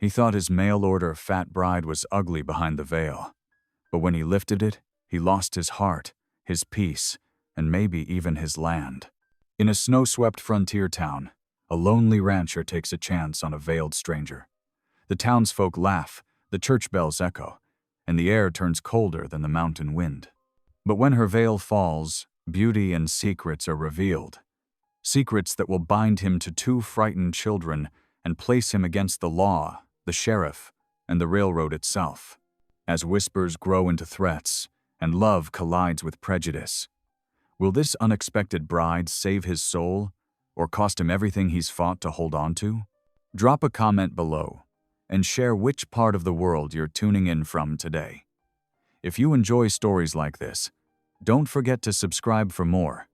He thought his mail-order fat bride was ugly behind the veil, but when he lifted it, he lost his heart, his peace, and maybe even his land. In a snow-swept frontier town, a lonely rancher takes a chance on a veiled stranger. The townsfolk laugh, the church bells echo, and the air turns colder than the mountain wind. But when her veil falls, beauty and secrets are revealed. Secrets that will bind him to two frightened children and place him against the law, the sheriff, and the railroad itself. As whispers grow into threats, and love collides with prejudice, will this unexpected bride save his soul, or cost him everything he's fought to hold on to? Drop a comment below, and share which part of the world you're tuning in from today. If you enjoy stories like this, don't forget to subscribe for more.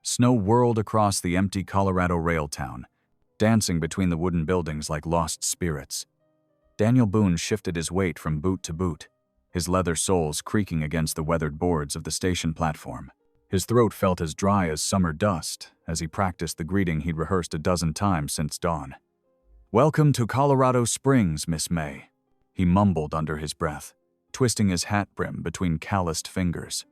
Snow whirled across the empty Colorado rail town, dancing between the wooden buildings like lost spirits. Daniel Boone shifted his weight from boot to boot, his leather soles creaking against the weathered boards of the station platform. His throat felt as dry as summer dust as he practiced the greeting he'd rehearsed a dozen times since dawn. "Welcome to Colorado Springs, Miss May," he mumbled under his breath, twisting his hat brim between calloused fingers.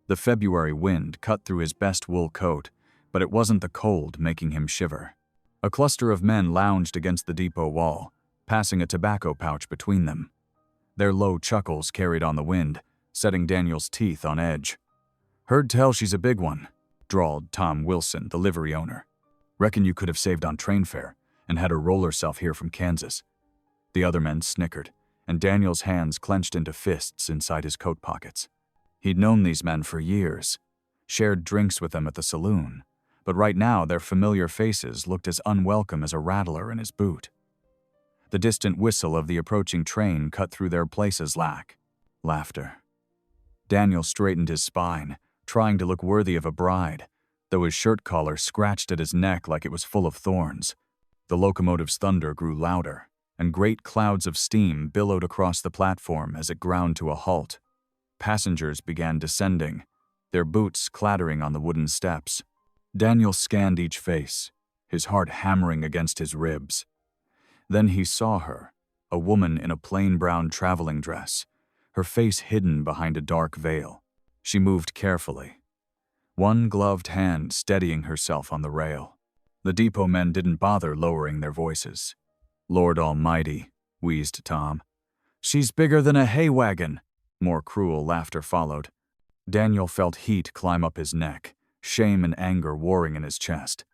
The February wind cut through his best wool coat, but it wasn't the cold making him shiver. A cluster of men lounged against the depot wall, passing a tobacco pouch between them. Their low chuckles carried on the wind, setting Daniel's teeth on edge. "Heard tell she's a big one," drawled Tom Wilson, the livery owner. "Reckon you could have saved on train fare and had her roll herself here from Kansas." The other men snickered, and Daniel's hands clenched into fists inside his coat pockets. He'd known these men for years, shared drinks with them at the saloon, but right now their familiar faces looked as unwelcome as a rattler in his boot. The distant whistle of the approaching train cut through their places laughter. Daniel straightened his spine, trying to look worthy of a bride, though his shirt collar scratched at his neck like it was full of thorns. The locomotive's thunder grew louder, and great clouds of steam billowed across the platform as it ground to a halt. Passengers began descending, their boots clattering on the wooden steps. Daniel scanned each face, his heart hammering against his ribs. Then he saw her, a woman in a plain brown traveling dress, her face hidden behind a dark veil. She moved carefully, one gloved hand steadying herself on the rail. The depot men didn't bother lowering their voices. "Lord Almighty," wheezed Tom. "She's bigger than a hay wagon." More cruel laughter followed. Daniel felt heat climb up his neck, shame and anger warring in his chest.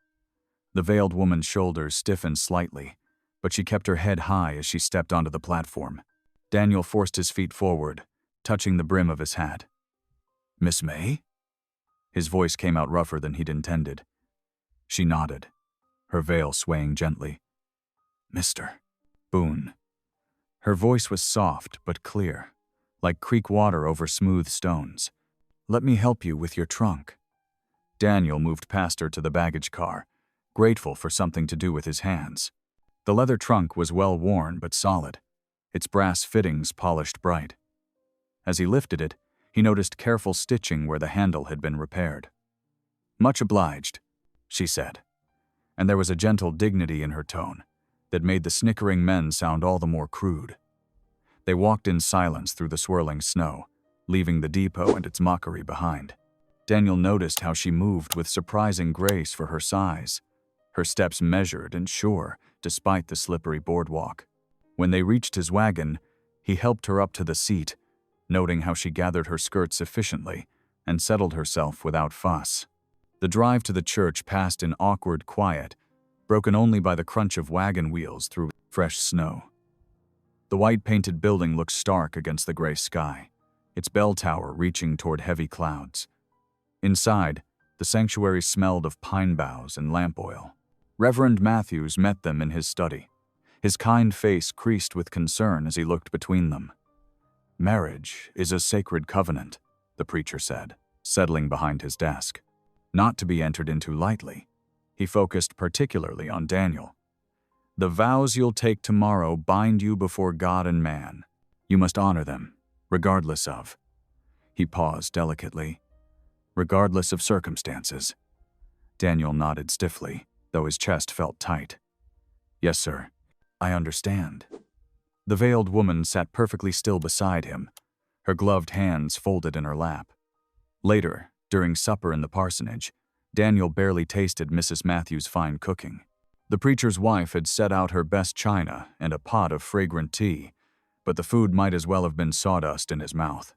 The veiled woman's shoulders stiffened slightly, but she kept her head high as she stepped onto the platform. Daniel forced his feet forward, touching the brim of his hat. "Miss May?" His voice came out rougher than he'd intended. She nodded, her veil swaying gently. "Mr. Boone." Her voice was soft but clear, like creek water over smooth stones. "Let me help you with your trunk." Daniel moved past her to the baggage car, grateful for something to do with his hands. The leather trunk was well worn but solid, its brass fittings polished bright. As he lifted it, he noticed careful stitching where the handle had been repaired. "Much obliged," she said, and there was a gentle dignity in her tone that made the snickering men sound all the more crude. They walked in silence through the swirling snow, leaving the depot and its mockery behind. Daniel noticed how she moved with surprising grace for her size, her steps measured and sure despite the slippery boardwalk. When they reached his wagon, he helped her up to the seat, noting how she gathered her skirts efficiently and settled herself without fuss. The drive to the church passed in awkward quiet, broken only by the crunch of wagon wheels through fresh snow. The white-painted building looked stark against the gray sky, its bell tower reaching toward heavy clouds. Inside, the sanctuary smelled of pine boughs and lamp oil. Reverend Matthews met them in his study, his kind face creased with concern as he looked between them. "Marriage is a sacred covenant," the preacher said, settling behind his desk. "Not to be entered into lightly." He focused particularly on Daniel. "The vows you'll take tomorrow bind you before God and man. You must honor them, regardless of—" He paused delicately. "Regardless of circumstances." Daniel nodded stiffly, though his chest felt tight. "Yes, sir." I understand. The veiled woman sat perfectly still beside him, her gloved hands folded in her lap. Later, during supper in the parsonage, Daniel barely tasted Mrs. Matthews' fine cooking. The preacher's wife had set out her best china and a pot of fragrant tea, but the food might as well have been sawdust in his mouth.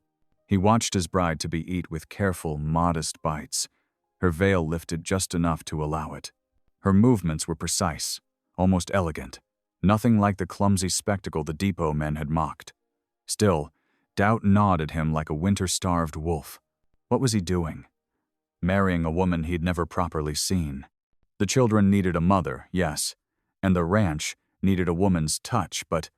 He watched his bride to be eat with careful, modest bites, her veil lifted just enough to allow it. Her movements were precise, almost elegant, nothing like the clumsy spectacle the depot men had mocked. Still, doubt gnawed at him like a winter-starved wolf. What was he doing? Marrying a woman he'd never properly seen. The children needed a mother, yes, and the ranch needed a woman's touch, but—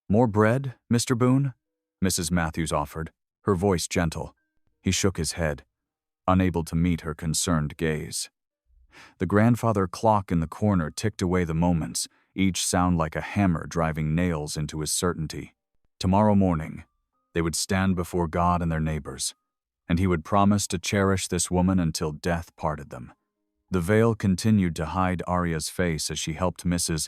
"More bread, Mr. Boone?" Mrs. Matthews offered, her voice gentle. He shook his head, unable to meet her concerned gaze. The grandfather clock in the corner ticked away the moments, each sound like a hammer driving nails into his certainty. Tomorrow morning, they would stand before God and their neighbors, and he would promise to cherish this woman until death parted them. The veil continued to hide Arya's face as she helped Mrs.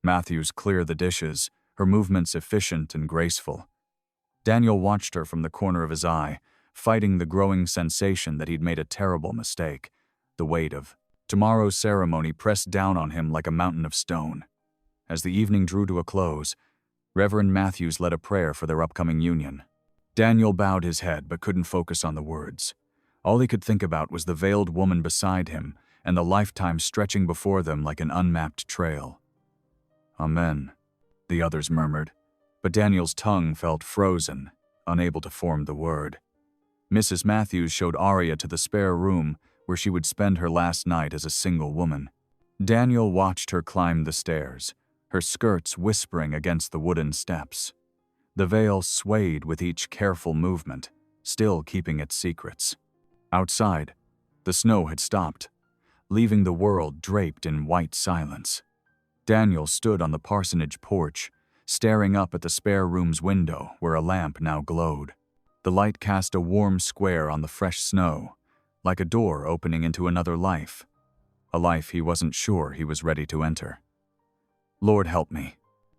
Matthews clear the dishes, her movements efficient and graceful. Daniel watched her from the corner of his eye, fighting the growing sensation that he'd made a terrible mistake. The weight of tomorrow's ceremony pressed down on him like a mountain of stone. As the evening drew to a close, Reverend Matthews led a prayer for their upcoming union. Daniel bowed his head but couldn't focus on the words. All he could think about was the veiled woman beside him and the lifetime stretching before them like an unmapped trail. "Amen," the others murmured, but Daniel's tongue felt frozen, unable to form the word. Mrs. Matthews showed Arya to the spare room where she would spend her last night as a single woman. Daniel watched her climb the stairs, her skirts whispering against the wooden steps. The veil swayed with each careful movement, still keeping its secrets. Outside, the snow had stopped, leaving the world draped in white silence. Daniel stood on the parsonage porch, staring up at the spare room's window where a lamp now glowed. The light cast a warm square on the fresh snow, like a door opening into another life, a life he wasn't sure he was ready to enter. "Lord help me,"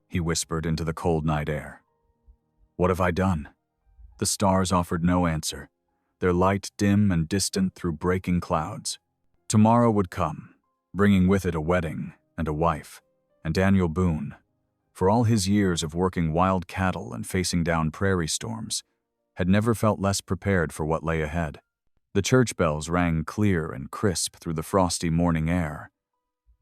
he whispered into the cold night air. "What have I done?" The stars offered no answer, their light dim and distant through breaking clouds. Tomorrow would come, bringing with it a wedding and a wife, and Daniel Boone, for all his years of working wild cattle and facing down prairie storms, had never felt less prepared for what lay ahead. The church bells rang clear and crisp through the frosty morning air.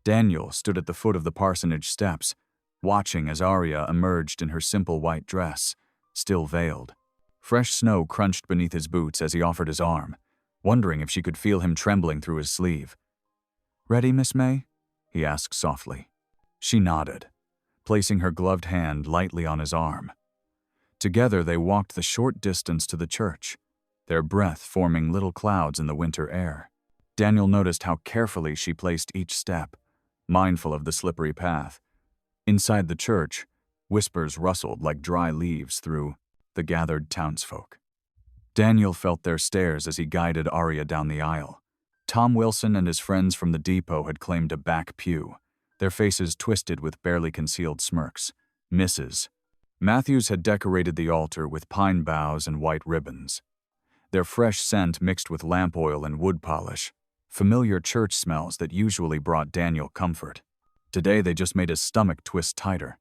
Daniel stood at the foot of the parsonage steps, watching as Arya emerged in her simple white dress, still veiled. Fresh snow crunched beneath his boots as he offered his arm, wondering if she could feel him trembling through his sleeve. "Ready, Miss May?" he asked softly. She nodded, placing her gloved hand lightly on his arm. Together they walked the short distance to the church, their breath forming little clouds in the winter air. Daniel noticed how carefully she placed each step, mindful of the slippery path. Inside the church, whispers rustled like dry leaves through the gathered townsfolk. Daniel felt their stares as he guided Arya down the aisle. Tom Wilson and his friends from the depot had claimed a back pew, their faces twisted with barely concealed smirks. Mrs. Matthews had decorated the altar with pine boughs and white ribbons. Their fresh scent mixed with lamp oil and wood polish, familiar church smells that usually brought Daniel comfort. Today they just made his stomach twist tighter.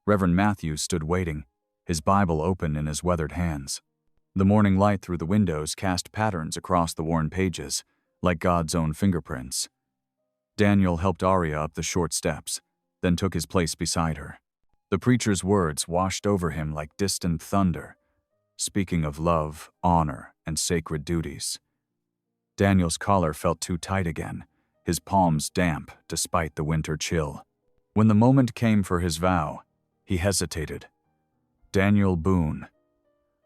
Reverend Matthews stood waiting, his Bible open in his weathered hands. The morning light through the windows cast patterns across the worn pages, like God's own fingerprints. Daniel helped Arya up the short steps, then took his place beside her. The preacher's words washed over him like distant thunder, speaking of love, honor, and sacred duties. Daniel's collar felt too tight again, his palms damp despite the winter chill. When the moment came for his vow, he hesitated. "Daniel Boone,"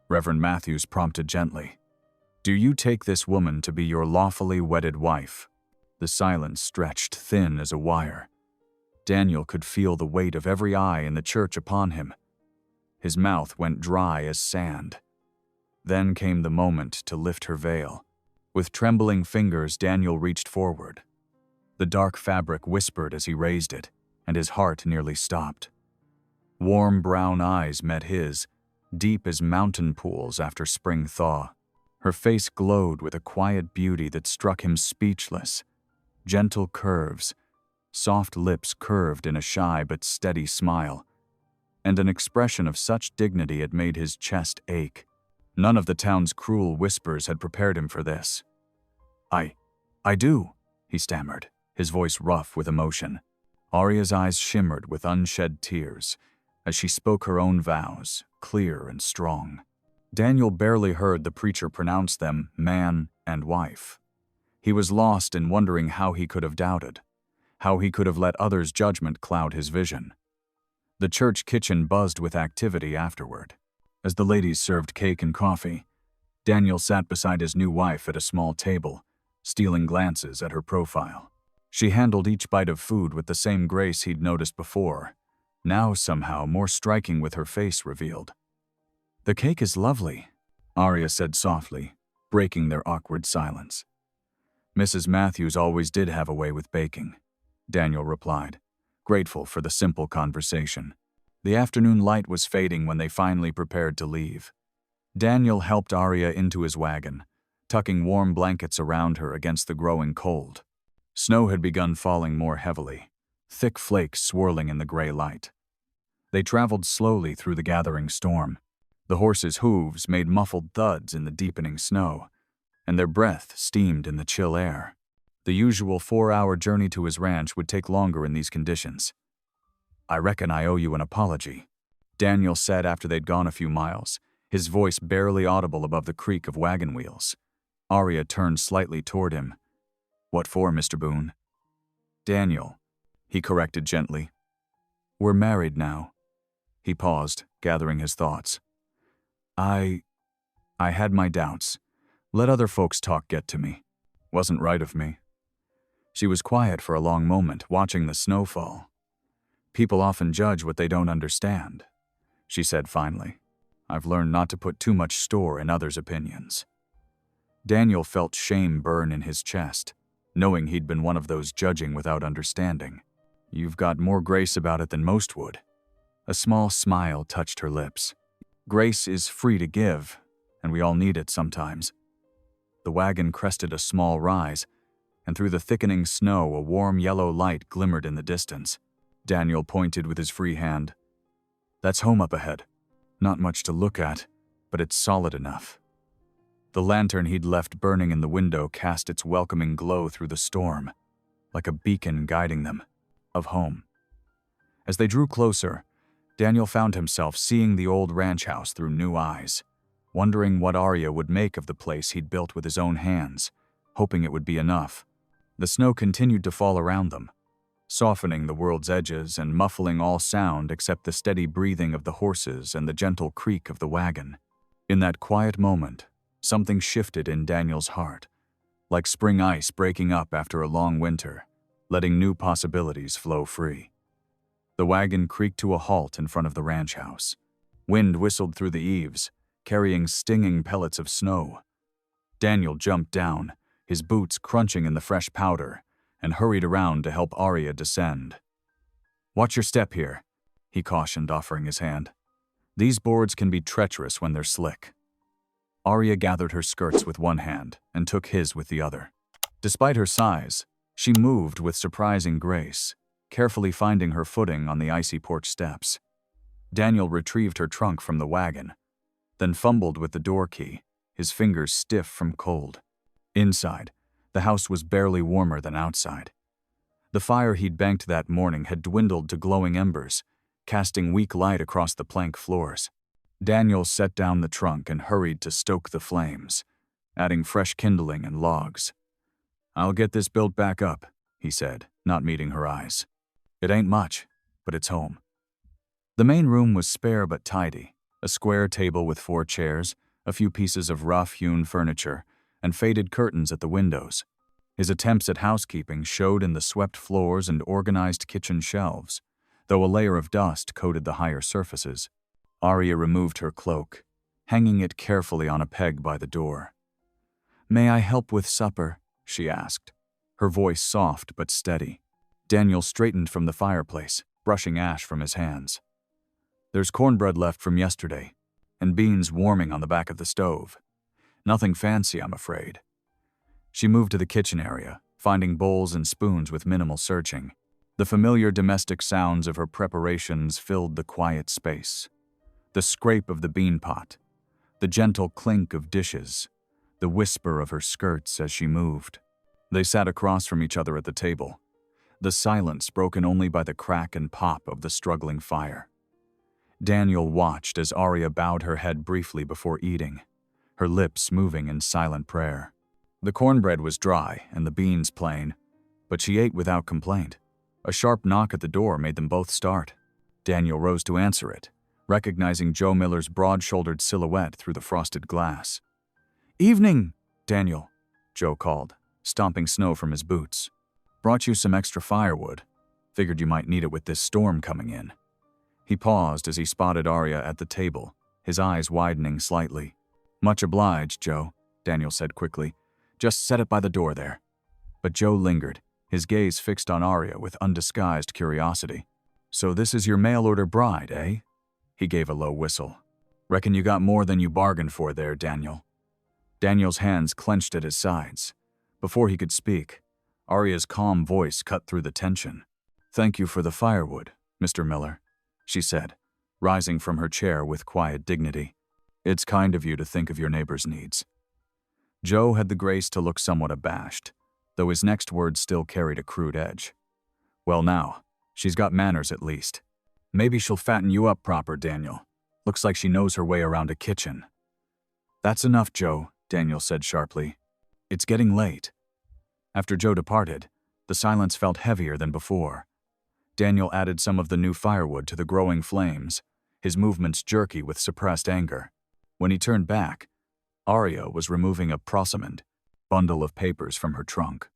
Reverend Matthews prompted gently, "do you take this woman to be your lawfully wedded wife?" The silence stretched thin as a wire. Daniel could feel the weight of every eye in the church upon him. His mouth went dry as sand. Then came the moment to lift her veil. With trembling fingers, Daniel reached forward. The dark fabric whispered as he raised it, and his heart nearly stopped. Warm brown eyes met his, deep as mountain pools after spring thaw. Her face glowed with a quiet beauty that struck him speechless. Gentle curves, soft lips curved in a shy but steady smile, and an expression of such dignity it made his chest ache. None of the town's cruel whispers had prepared him for this. I do, he stammered, his voice rough with emotion. Arya's eyes shimmered with unshed tears as she spoke her own vows, clear and strong. Daniel barely heard the preacher pronounce them man and wife. He was lost in wondering how he could have doubted, how he could have let others' judgment cloud his vision. The church kitchen buzzed with activity afterward. As the ladies served cake and coffee, Daniel sat beside his new wife at a small table, stealing glances at her profile. She handled each bite of food with the same grace he'd noticed before, now somehow more striking with her face revealed. "The cake is lovely," Arya said softly, breaking their awkward silence. "Mrs. Matthews always did have a way with baking," Daniel replied, grateful for the simple conversation. The afternoon light was fading when they finally prepared to leave. Daniel helped Arya into his wagon, tucking warm blankets around her against the growing cold. Snow had begun falling more heavily, thick flakes swirling in the gray light. They traveled slowly through the gathering storm. The horses' hooves made muffled thuds in the deepening snow, and their breath steamed in the chill air. The usual 4-hour journey to his ranch would take longer in these conditions. "I reckon I owe you an apology," Daniel said after they'd gone a few miles, his voice barely audible above the creak of wagon wheels. Arya turned slightly toward him. "What for, Mr. Boone?" "Daniel," he corrected gently. "We're married now." He paused, gathering his thoughts. I had my doubts. Let other folks' talk get to me. Wasn't right of me." She was quiet for a long moment, watching the snow fall. "People often judge what they don't understand," she said finally. "I've learned not to put too much store in others' opinions." Daniel felt shame burn in his chest, knowing he'd been one of those judging without understanding. "You've got more grace about it than most would." A small smile touched her lips. "Grace is free to give, and we all need it sometimes." The wagon crested a small rise, and through the thickening snow a warm yellow light glimmered in the distance. Daniel pointed with his free hand. "That's home up ahead. Not much to look at, but it's solid enough." The lantern he'd left burning in the window cast its welcoming glow through the storm, like a beacon guiding them, of home. As they drew closer, Daniel found himself seeing the old ranch house through new eyes, wondering what Arya would make of the place he'd built with his own hands, hoping it would be enough. The snow continued to fall around them, softening the world's edges and muffling all sound except the steady breathing of the horses and the gentle creak of the wagon. In that quiet moment, something shifted in Daniel's heart, like spring ice breaking up after a long winter, letting new possibilities flow free. The wagon creaked to a halt in front of the ranch house. Wind whistled through the eaves, carrying stinging pellets of snow. Daniel jumped down, his boots crunching in the fresh powder, and hurried around to help Arya descend. "Watch your step here," he cautioned, offering his hand. "These boards can be treacherous when they're slick." Arya gathered her skirts with one hand and took his with the other. Despite her size, she moved with surprising grace, carefully finding her footing on the icy porch steps. Daniel retrieved her trunk from the wagon, then fumbled with the door key, his fingers stiff from cold. Inside, the house was barely warmer than outside. The fire he'd banked that morning had dwindled to glowing embers, casting weak light across the plank floors. Daniel set down the trunk and hurried to stoke the flames, adding fresh kindling and logs. "I'll get this built back up," he said, not meeting her eyes. "It ain't much, but it's home." The main room was spare but tidy, a square table with 4 chairs, a few pieces of rough-hewn furniture, and faded curtains at the windows. His attempts at housekeeping showed in the swept floors and organized kitchen shelves, though a layer of dust coated the higher surfaces. Arya removed her cloak, hanging it carefully on a peg by the door. "May I help with supper?" she asked, her voice soft but steady. Daniel straightened from the fireplace, brushing ash from his hands. There's cornbread left from yesterday, and beans warming on the back of the stove. Nothing fancy, I'm afraid. She moved to the kitchen area, finding bowls and spoons with minimal searching. The familiar domestic sounds of her preparations filled the quiet space. The scrape of the bean pot, the gentle clink of dishes, the whisper of her skirts as she moved. They sat across from each other at the table, the silence broken only by the crack and pop of the struggling fire. Daniel watched as Arya bowed her head briefly before eating, her lips moving in silent prayer. The cornbread was dry and the beans plain, but she ate without complaint. A sharp knock at the door made them both start. Daniel rose to answer it, recognizing Joe Miller's broad-shouldered silhouette through the frosted glass. "Evening, Daniel," Joe called, stomping snow from his boots. "Brought you some extra firewood. Figured you might need it with this storm coming in." He paused as he spotted Arya at the table, his eyes widening slightly. "Much obliged, Joe," Daniel said quickly. "Just set it by the door there." But Joe lingered, his gaze fixed on Arya with undisguised curiosity. "So this is your mail-order bride, eh?" He gave a low whistle. "Reckon you got more than you bargained for there, Daniel." Daniel's hands clenched at his sides. Before he could speak, Arya's calm voice cut through the tension. "Thank you for the firewood, Mr. Miller," she said, rising from her chair with quiet dignity. "It's kind of you to think of your neighbor's needs." Joe had the grace to look somewhat abashed, though his next words still carried a crude edge. "Well now, she's got manners at least. Maybe she'll fatten you up proper, Daniel. Looks like she knows her way around a kitchen." "That's enough, Joe," Daniel said sharply. "It's getting late." After Joe departed, the silence felt heavier than before. Daniel added some of the new firewood to the growing flames, his movements jerky with suppressed anger. When he turned back, Arya was removing a Prosamond bundle of papers from her trunk.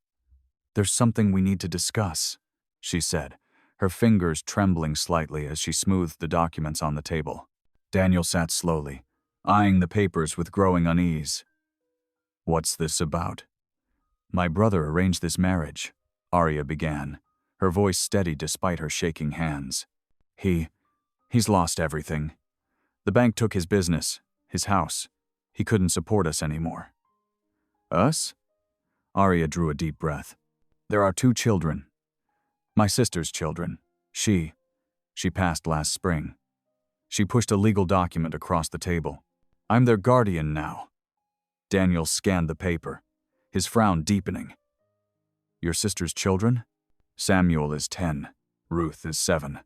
"There's something we need to discuss," she said, her fingers trembling slightly as she smoothed the documents on the table. Daniel sat slowly, eyeing the papers with growing unease. "What's this about?" "My brother arranged this marriage," Arya began, her voice steady despite her shaking hands. He's lost everything. The bank took his business, his house. He couldn't support us anymore." "Us?" Arya drew a deep breath. "There are 2 children. My sister's children. She passed last spring." She pushed a legal document across the table. "I'm their guardian now." Daniel scanned the paper, his frown deepening. "Your sister's children?" "Samuel is 10. Ruth is 7.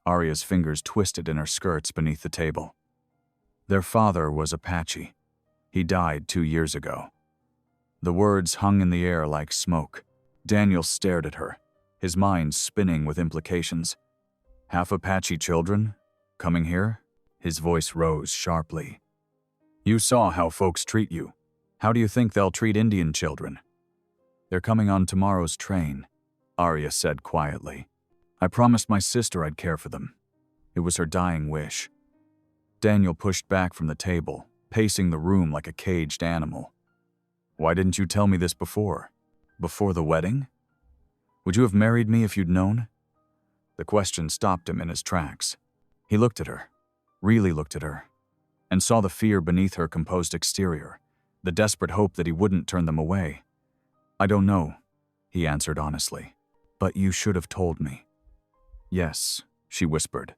Arya's fingers twisted in her skirts beneath the table. "Their father was Apache. He died 2 years ago." The words hung in the air like smoke. Daniel stared at her, his mind spinning with implications. "Half Apache children? Coming here?" His voice rose sharply. "You saw how folks treat you. How do you think they'll treat Indian children?" "They're coming on tomorrow's train," Arya said quietly. "I promised my sister I'd care for them. It was her dying wish." Daniel pushed back from the table, pacing the room like a caged animal. "Why didn't you tell me this before? Before the wedding? Would you have married me if you'd known?" The question stopped him in his tracks. He looked at her, really looked at her, and saw the fear beneath her composed exterior, the desperate hope that he wouldn't turn them away. "I don't know," he answered honestly, "but you should have told me." "Yes," she whispered.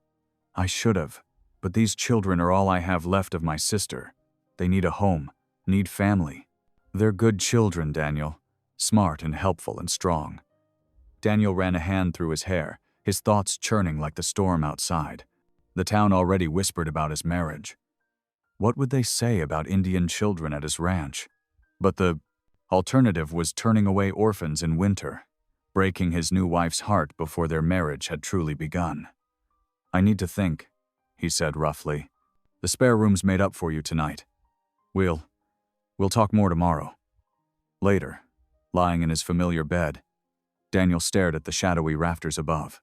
"I should have, but these children are all I have left of my sister. They need a home, need family. They're good children, Daniel, smart and helpful and strong." Daniel ran a hand through his hair, his thoughts churning like the storm outside. The town already whispered about his marriage. What would they say about Indian children at his ranch? But the alternative was turning away orphans in winter, breaking his new wife's heart before their marriage had truly begun. "I need to think," he said roughly. "The spare room's made up for you tonight. We'll talk more tomorrow." Later, lying in his familiar bed, Daniel stared at the shadowy rafters above.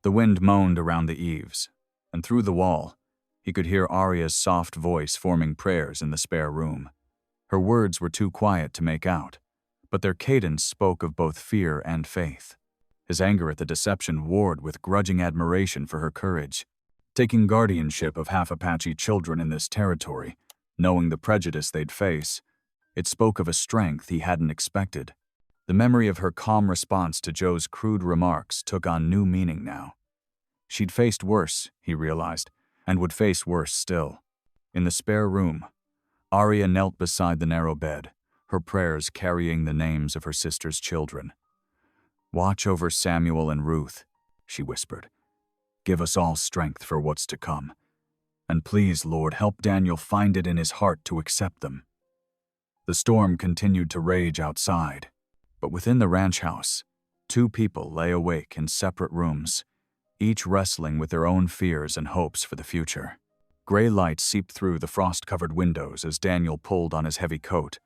The wind moaned around the eaves, and through the wall, he could hear Arya's soft voice forming prayers in the spare room. Her words were too quiet to make out, but their cadence spoke of both fear and faith. His anger at the deception warred with grudging admiration for her courage. taking guardianship of half Apache children in this territory, knowing the prejudice they'd face. It spoke of a strength he hadn't expected. The memory of her calm response to Joe's crude remarks took on new meaning now. She'd faced worse, he realized, and would face worse still. In the spare room, Arya knelt beside the narrow bed, her prayers carrying the names of her sister's children. "Watch over Samuel and Ruth," she whispered. "Give us all strength for what's to come. And please, Lord, help Daniel find it in his heart to accept them." The storm continued to rage outside, but within the ranch house, two people lay awake in separate rooms, each wrestling with their own fears and hopes for the future. Gray light seeped through the frost-covered windows as Daniel pulled on his heavy coat.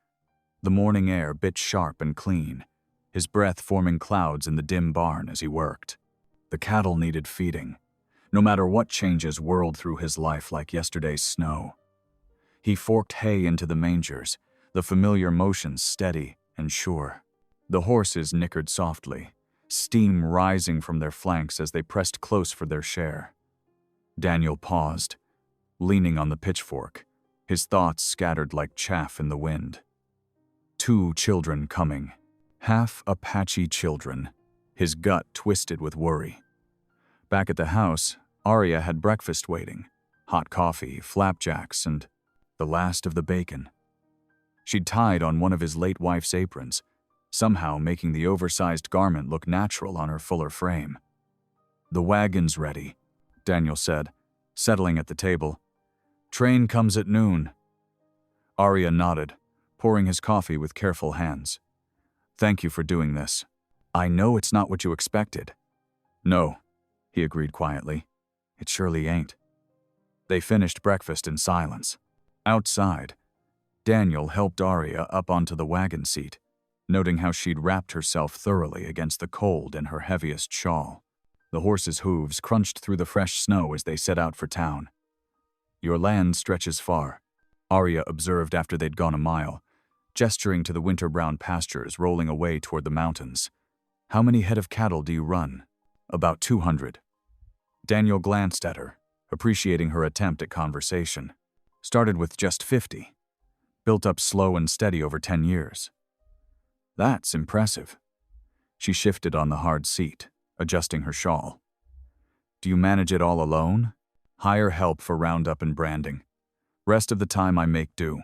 The morning air bit sharp and clean, his breath forming clouds in the dim barn as he worked. The cattle needed feeding, no matter what changes whirled through his life like yesterday's snow. He forked hay into the mangers, the familiar motions steady and sure. The horses nickered softly, steam rising from their flanks as they pressed close for their share. Daniel paused, leaning on the pitchfork, his thoughts scattered like chaff in the wind. 2 children coming, half Apache children, his gut twisted with worry. Back at the house, Arya had breakfast waiting, hot coffee, flapjacks, and the last of the bacon. She'd tied on one of his late wife's aprons, somehow making the oversized garment look natural on her fuller frame. "The wagon's ready," Daniel said, settling at the table. "Train comes at noon." Arya nodded, pouring his coffee with careful hands. "Thank you for doing this. I know it's not what you expected." "No," he agreed quietly. "It surely ain't." They finished breakfast in silence. Outside, Daniel helped Arya up onto the wagon seat, noting how she'd wrapped herself thoroughly against the cold in her heaviest shawl. The horses' hooves crunched through the fresh snow as they set out for town. "Your land stretches far," Arya observed after they'd gone a mile, gesturing to the winter-brown pastures rolling away toward the mountains. "How many head of cattle do you run?" "About 200. Daniel glanced at her, appreciating her attempt at conversation. "Started with just 50. Built up slow and steady over 10 years. "That's impressive." She shifted on the hard seat, adjusting her shawl. "Do you manage it all alone? Hire help for roundup and branding. Rest of the time I make do."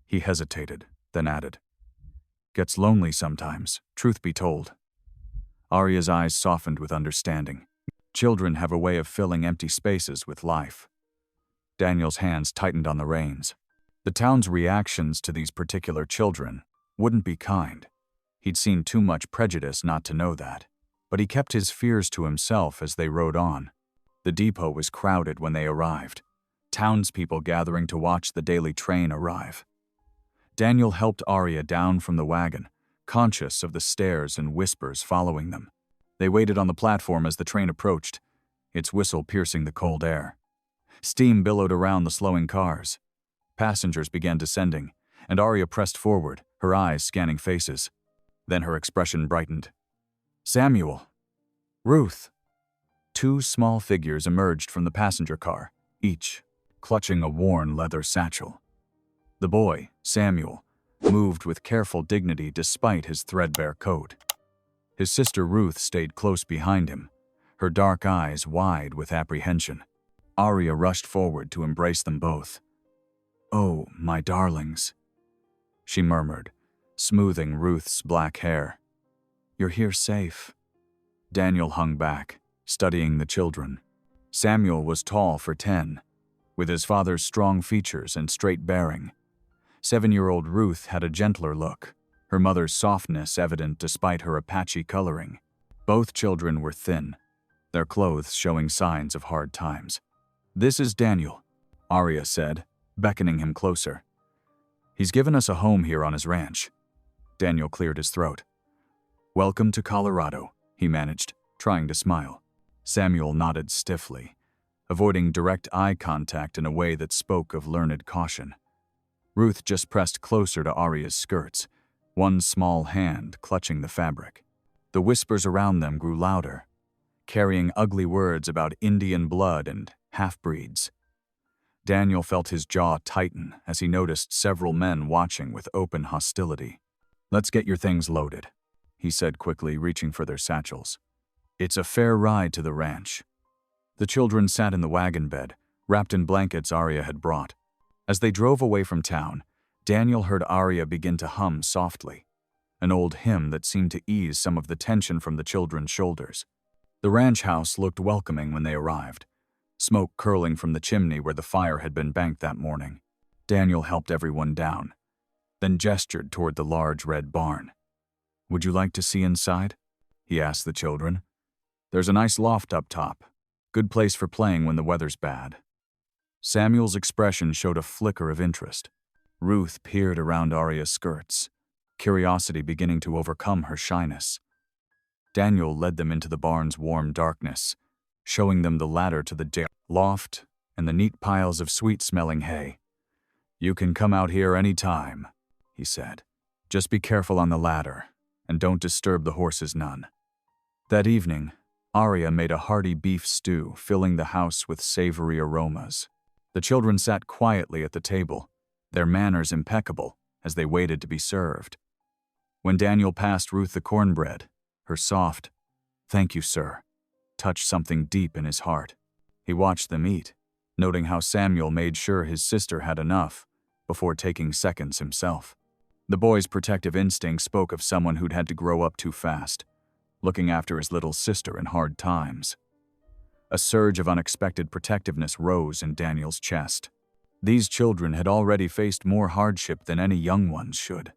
He hesitated, then added, "Gets lonely sometimes, truth be told." Arya's eyes softened with understanding. Children have a way of filling empty spaces with life. Daniel's hands tightened on the reins. The town's reactions to these particular children wouldn't be kind. He'd seen too much prejudice not to know that. But he kept his fears to himself as they rode on. The depot was crowded when they arrived, townspeople gathering to watch the daily train arrive. Daniel helped Arya down from the wagon, conscious of the stares and whispers following them. They waited on the platform as the train approached, its whistle piercing the cold air. Steam billowed around the slowing cars. Passengers began descending, and Arya pressed forward, her eyes scanning faces. Then her expression brightened. "Samuel. Ruth." 2 small figures emerged from the passenger car, each clutching a worn leather satchel. The boy, Samuel, moved with careful dignity despite his threadbare coat. His sister Ruth stayed close behind him, her dark eyes wide with apprehension. Arya rushed forward to embrace them both. "Oh, my darlings," she murmured, smoothing Ruth's black hair. "You're here safe." Daniel hung back, studying the children. Samuel was tall for 10, with his father's strong features and straight bearing. 7-year-old Ruth had a gentler look, her mother's softness evident despite her Apache coloring. Both children were thin, their clothes showing signs of hard times. "This is Daniel," Arya said, beckoning him closer. "He's given us a home here on his ranch." Daniel cleared his throat. "Welcome to Colorado," he managed, trying to smile. Samuel nodded stiffly, avoiding direct eye contact in a way that spoke of learned caution. Ruth just pressed closer to Arya's skirts, one small hand clutching the fabric. The whispers around them grew louder, carrying ugly words about Indian blood and half-breeds. Daniel felt his jaw tighten as he noticed several men watching with open hostility. "Let's get your things loaded," he said quickly, reaching for their satchels. "It's a fair ride to the ranch." The children sat in the wagon bed, wrapped in blankets Arya had brought. As they drove away from town, Daniel heard Arya begin to hum softly, an old hymn that seemed to ease some of the tension from the children's shoulders. The ranch house looked welcoming when they arrived, smoke curling from the chimney where the fire had been banked that morning. Daniel helped everyone down, then gestured toward the large red barn. "Would you like to see inside?" he asked the children. "There's a nice loft up top. Good place for playing when the weather's bad." Samuel's expression showed a flicker of interest. Ruth peered around Arya's skirts, curiosity beginning to overcome her shyness. Daniel led them into the barn's warm darkness, showing them the ladder to the loft and the neat piles of sweet-smelling hay. "You can come out here any time," he said. "Just be careful on the ladder, and don't disturb the horses none." That evening, Arya made a hearty beef stew, filling the house with savory aromas. The children sat quietly at the table, their manners impeccable, as they waited to be served. When Daniel passed Ruth the cornbread, her soft, "Thank you, sir," touched something deep in his heart. He watched them eat, noting how Samuel made sure his sister had enough before taking seconds himself. The boy's protective instinct spoke of someone who'd had to grow up too fast, looking after his little sister in hard times. A surge of unexpected protectiveness rose in Daniel's chest. These children had already faced more hardship than any young ones should.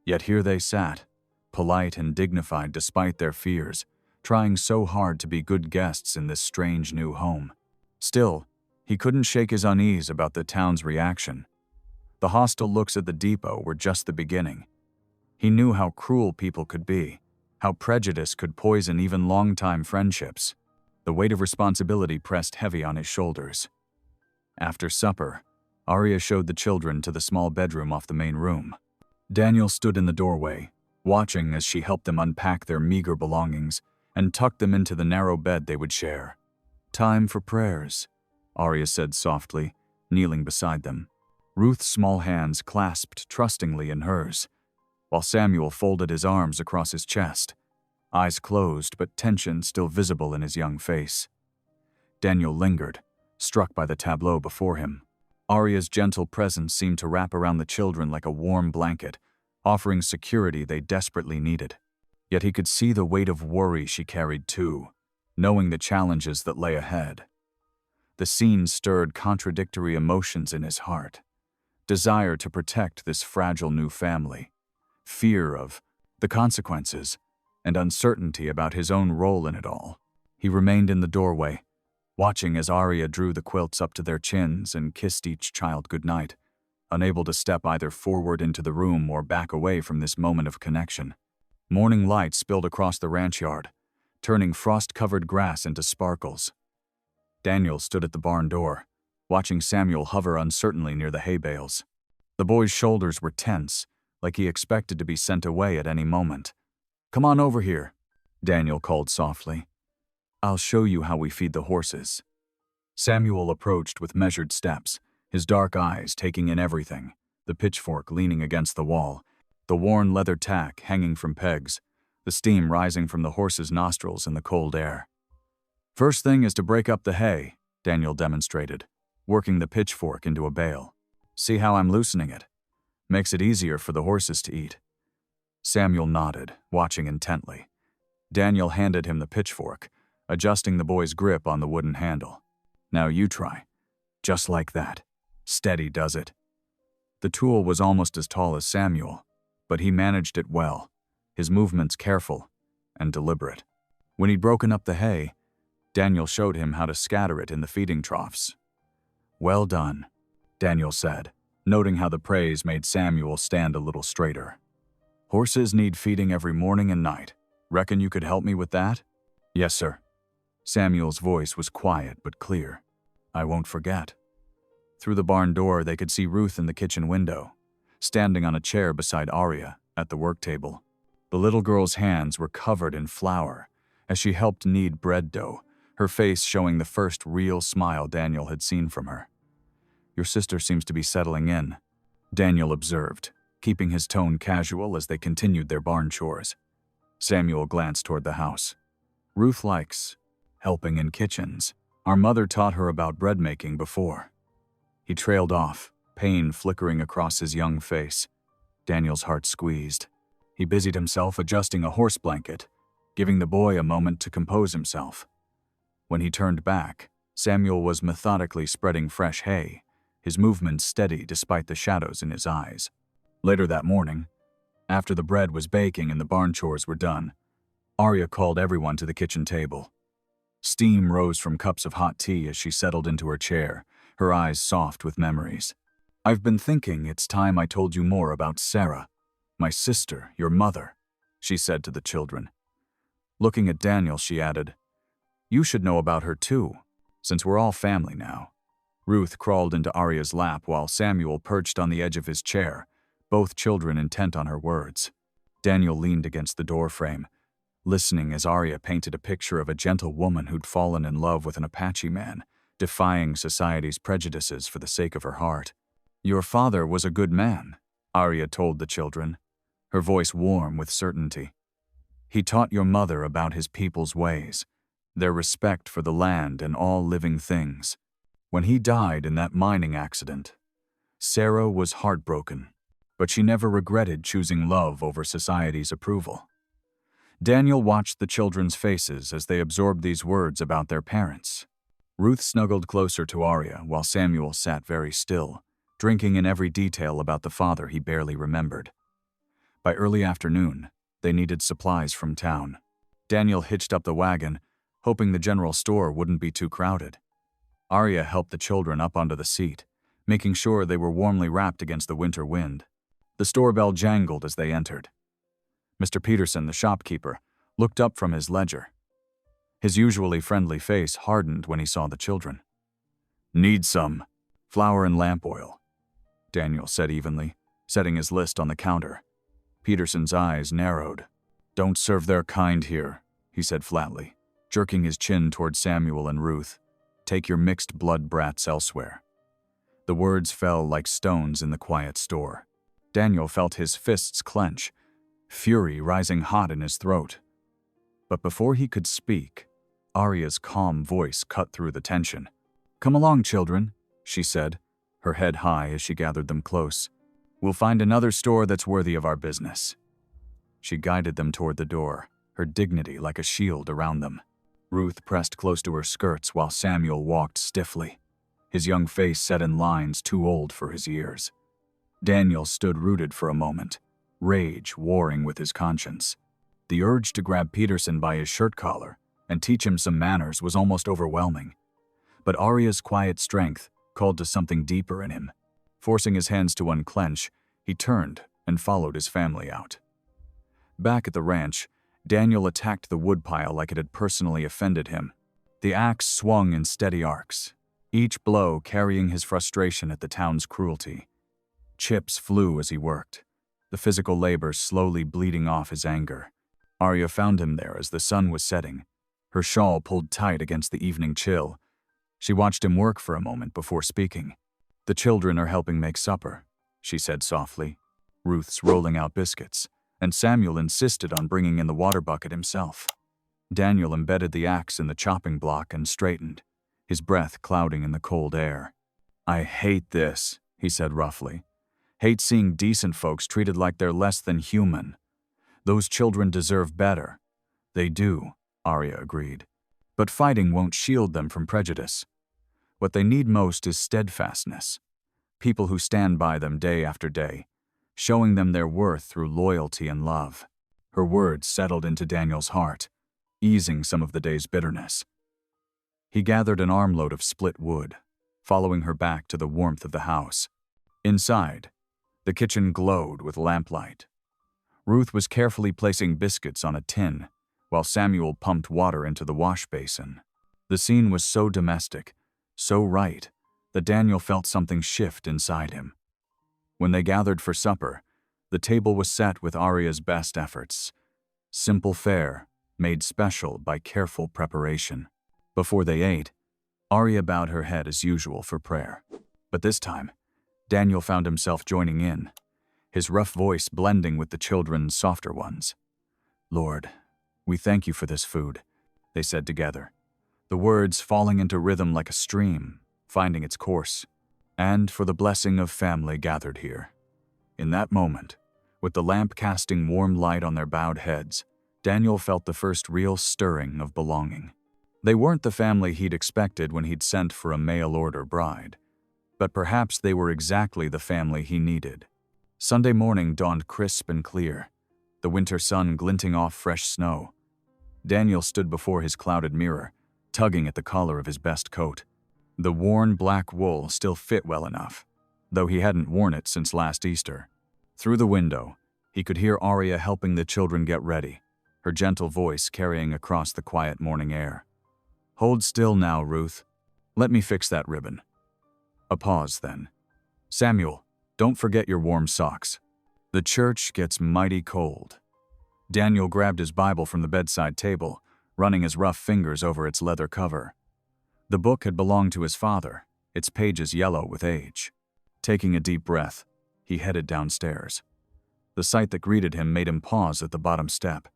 Yet here they sat, polite and dignified despite their fears, trying so hard to be good guests in this strange new home. Still, he couldn't shake his unease about the town's reaction. The hostile looks at the depot were just the beginning. He knew how cruel people could be, how prejudice could poison even long-time friendships. The weight of responsibility pressed heavy on his shoulders. After supper, Arya showed the children to the small bedroom off the main room. Daniel stood in the doorway, watching as she helped them unpack their meager belongings and tucked them into the narrow bed they would share. "Time for prayers," Arya said softly, kneeling beside them. Ruth's small hands clasped trustingly in hers, while Samuel folded his arms across his chest, eyes closed but tension still visible in his young face. Daniel lingered, struck by the tableau before him. Arya's gentle presence seemed to wrap around the children like a warm blanket, offering security they desperately needed. Yet he could see the weight of worry she carried too, knowing the challenges that lay ahead. The scene stirred contradictory emotions in his heart. Desire to protect this fragile new family, fear of the consequences, and uncertainty about his own role in it all. He remained in the doorway, watching as Arya drew the quilts up to their chins and kissed each child goodnight, unable to step either forward into the room or back away from this moment of connection. Morning light spilled across the ranch yard, turning frost-covered grass into sparkles. Daniel stood at the barn door, watching Samuel hover uncertainly near the hay bales. The boy's shoulders were tense, like he expected to be sent away at any moment. "Come on over here," Daniel called softly. "I'll show you how we feed the horses." Samuel approached with measured steps, his dark eyes taking in everything, the pitchfork leaning against the wall, the worn leather tack hanging from pegs, the steam rising from the horses' nostrils in the cold air. "First thing is to break up the hay," Daniel demonstrated, working the pitchfork into a bale. "See how I'm loosening it? Makes it easier for the horses to eat." Samuel nodded, watching intently. Daniel handed him the pitchfork, adjusting the boy's grip on the wooden handle. "Now you try. Just like that. Steady does it." The tool was almost as tall as Samuel, but he managed it well, his movements careful and deliberate. When he'd broken up the hay, Daniel showed him how to scatter it in the feeding troughs. "Well done," Daniel said, noting how the praise made Samuel stand a little straighter. "Horses need feeding every morning and night. Reckon you could help me with that?" "Yes, sir." Samuel's voice was quiet but clear. "I won't forget." Through the barn door, they could see Ruth in the kitchen window, standing on a chair beside Arya at the work table. The little girl's hands were covered in flour as she helped knead bread dough, her face showing the first real smile Daniel had seen from her. "Your sister seems to be settling in," Daniel observed, keeping his tone casual as they continued their barn chores. Samuel glanced toward the house. "Ruth likes helping in kitchens. Our mother taught her about bread making before." He trailed off, pain flickering across his young face. Daniel's heart squeezed. He busied himself adjusting a horse blanket, giving the boy a moment to compose himself. When he turned back, Samuel was methodically spreading fresh hay, his movements steady despite the shadows in his eyes. Later that morning, after the bread was baking and the barn chores were done, Arya called everyone to the kitchen table. Steam rose from cups of hot tea as she settled into her chair, her eyes soft with memories. "I've been thinking it's time I told you more about Sarah, my sister, your mother," she said to the children. Looking at Daniel, she added, "You should know about her too, since we're all family now." Ruth crawled into Arya's lap while Samuel perched on the edge of his chair, both children intent on her words. Daniel leaned against the doorframe, listening as Arya painted a picture of a gentle woman who'd fallen in love with an Apache man, defying society's prejudices for the sake of her heart. "Your father was a good man," Arya told the children, her voice warm with certainty. "He taught your mother about his people's ways, their respect for the land and all living things. When he died in that mining accident, Sarah was heartbroken, but she never regretted choosing love over society's approval." Daniel watched the children's faces as they absorbed these words about their parents. Ruth snuggled closer to Arya while Samuel sat very still, drinking in every detail about the father he barely remembered. By early afternoon, they needed supplies from town. Daniel hitched up the wagon, hoping the general store wouldn't be too crowded. Arya helped the children up onto the seat, making sure they were warmly wrapped against the winter wind. The store bell jangled as they entered. Mr. Peterson, the shopkeeper, looked up from his ledger. His usually friendly face hardened when he saw the children. "Need some flour and lamp oil," Daniel said evenly, setting his list on the counter. Peterson's eyes narrowed. "Don't serve their kind here," he said flatly, jerking his chin toward Samuel and Ruth. "Take your mixed blood brats elsewhere." The words fell like stones in the quiet store. Daniel felt his fists clench, fury rising hot in his throat. But before he could speak, Arya's calm voice cut through the tension. "Come along, children," she said, her head high as she gathered them close. "We'll find another store that's worthy of our business." She guided them toward the door, her dignity like a shield around them. Ruth pressed close to her skirts while Samuel walked stiffly, his young face set in lines too old for his years. Daniel stood rooted for a moment, rage warring with his conscience. The urge to grab Peterson by his shirt collar and teach him some manners was almost overwhelming. But Arya's quiet strength called to something deeper in him. Forcing his hands to unclench, he turned and followed his family out. Back at the ranch, Daniel attacked the woodpile like it had personally offended him. The axe swung in steady arcs, each blow carrying his frustration at the town's cruelty. Chips flew as he worked, the physical labor slowly bleeding off his anger. Arya found him there as the sun was setting, her shawl pulled tight against the evening chill. She watched him work for a moment before speaking. "The children are helping make supper," she said softly. "Ruth's rolling out biscuits, and Samuel insisted on bringing in the water bucket himself." Daniel embedded the axe in the chopping block and straightened, his breath clouding in the cold air. "I hate this," he said roughly. "Hate seeing decent folks treated like they're less than human. Those children deserve better." "They do," Arya agreed. "But fighting won't shield them from prejudice. What they need most is steadfastness. People who stand by them day after day, showing them their worth through loyalty and love." Her words settled into Daniel's heart, easing some of the day's bitterness. He gathered an armload of split wood, following her back to the warmth of the house. Inside, the kitchen glowed with lamplight. Ruth was carefully placing biscuits on a tin, while Samuel pumped water into the wash basin. The scene was so domestic, so right, that Daniel felt something shift inside him. When they gathered for supper, the table was set with Arya's best efforts. Simple fare, made special by careful preparation. Before they ate, Arya bowed her head as usual for prayer. But this time, Daniel found himself joining in, his rough voice blending with the children's softer ones. "Lord, we thank you for this food," they said together, the words falling into rhythm like a stream, finding its course, "and for the blessing of family gathered here." In that moment, with the lamp casting warm light on their bowed heads, Daniel felt the first real stirring of belonging. They weren't the family he'd expected when he'd sent for a mail-order bride, but perhaps they were exactly the family he needed. Sunday morning dawned crisp and clear, the winter sun glinting off fresh snow. Daniel stood before his clouded mirror, tugging at the collar of his best coat. The worn black wool still fit well enough, though he hadn't worn it since last Easter. Through the window, he could hear Arya helping the children get ready, her gentle voice carrying across the quiet morning air. "Hold still now, Ruth. Let me fix that ribbon." A pause then. "Samuel, don't forget your warm socks. The church gets mighty cold." Daniel grabbed his Bible from the bedside table, running his rough fingers over its leather cover. The book had belonged to his father, its pages yellow with age. Taking a deep breath, he headed downstairs. The sight that greeted him made him pause at the bottom step.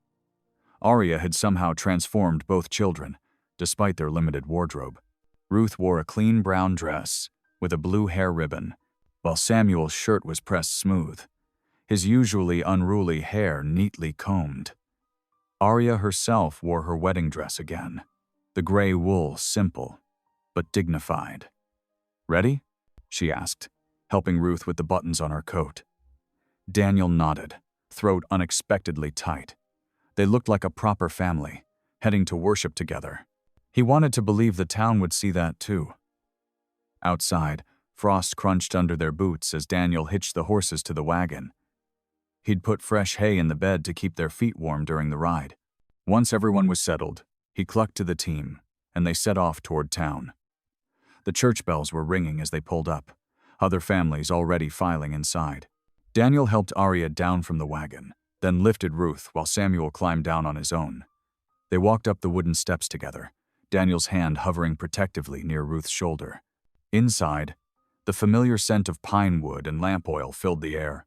Arya had somehow transformed both children, despite their limited wardrobe. Ruth wore a clean brown dress with a blue hair ribbon, while Samuel's shirt was pressed smooth, his usually unruly hair neatly combed. Arya herself wore her wedding dress again, the gray wool simple, but dignified. "Ready?" she asked, helping Ruth with the buttons on her coat. Daniel nodded, throat unexpectedly tight. They looked like a proper family, heading to worship together. He wanted to believe the town would see that too. Outside, frost crunched under their boots as Daniel hitched the horses to the wagon. He'd put fresh hay in the bed to keep their feet warm during the ride. Once everyone was settled, he clucked to the team, and they set off toward town. The church bells were ringing as they pulled up, other families already filing inside. Daniel helped Arya down from the wagon, then lifted Ruth while Samuel climbed down on his own. They walked up the wooden steps together, Daniel's hand hovering protectively near Ruth's shoulder. Inside, the familiar scent of pine wood and lamp oil filled the air.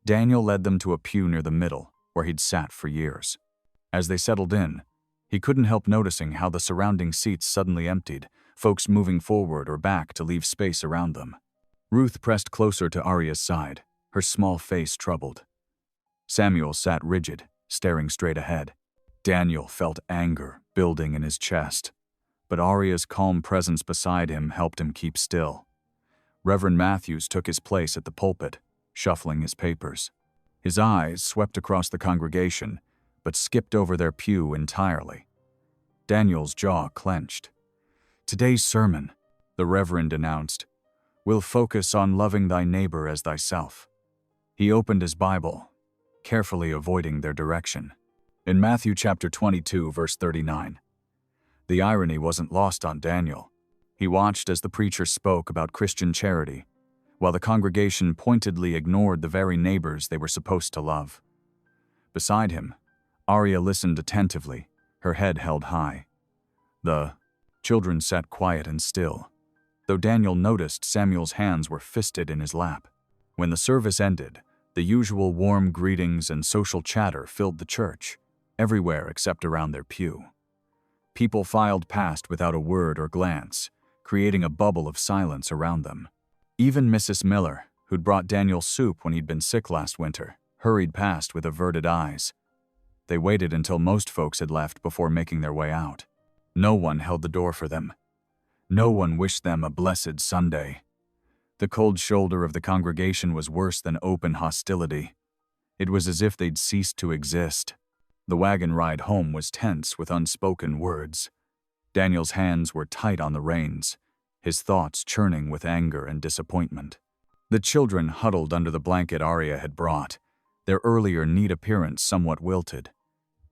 Daniel led them to a pew near the middle, where he'd sat for years. As they settled in, he couldn't help noticing how the surrounding seats suddenly emptied, folks moving forward or back to leave space around them. Ruth pressed closer to Arya's side, her small face troubled. Samuel sat rigid, staring straight ahead. Daniel felt anger building in his chest, but Arya's calm presence beside him helped him keep still. Reverend Matthews took his place at the pulpit, shuffling his papers. His eyes swept across the congregation, but skipped over their pew entirely. Daniel's jaw clenched. "Today's sermon," the Reverend announced, "will focus on loving thy neighbor as thyself." He opened his Bible, carefully avoiding their direction. In Matthew chapter 22, verse 39. The irony wasn't lost on Daniel. He watched as the preacher spoke about Christian charity, while the congregation pointedly ignored the very neighbors they were supposed to love. Beside him, Arya listened attentively, her head held high. The children sat quiet and still, though Daniel noticed Samuel's hands were fisted in his lap. When the service ended, the usual warm greetings and social chatter filled the church, everywhere except around their pew. People filed past without a word or glance, creating a bubble of silence around them. Even Mrs. Miller, who'd brought Daniel soup when he'd been sick last winter, hurried past with averted eyes. They waited until most folks had left before making their way out. No one held the door for them. No one wished them a blessed Sunday. The cold shoulder of the congregation was worse than open hostility. It was as if they'd ceased to exist. The wagon ride home was tense with unspoken words. Daniel's hands were tight on the reins, his thoughts churning with anger and disappointment. The children huddled under the blanket Arya had brought, their earlier neat appearance somewhat wilted.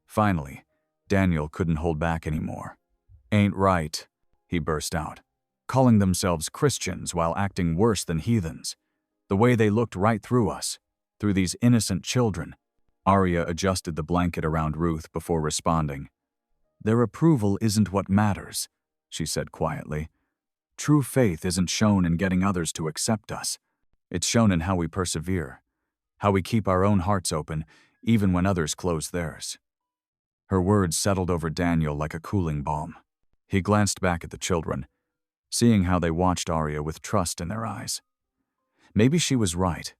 Finally, Daniel couldn't hold back anymore. "Ain't right," he burst out, "calling themselves Christians while acting worse than heathens. The way they looked right through us, through these innocent children." Arya adjusted the blanket around Ruth before responding. "Their approval isn't what matters. she said quietly. "True faith isn't shown in getting others to accept us. It's shown in how we persevere, how we keep our own hearts open, even when others close theirs." Her words settled over Daniel like a cooling balm. He glanced back at the children, seeing how they watched Arya with trust in their eyes. Maybe she was right.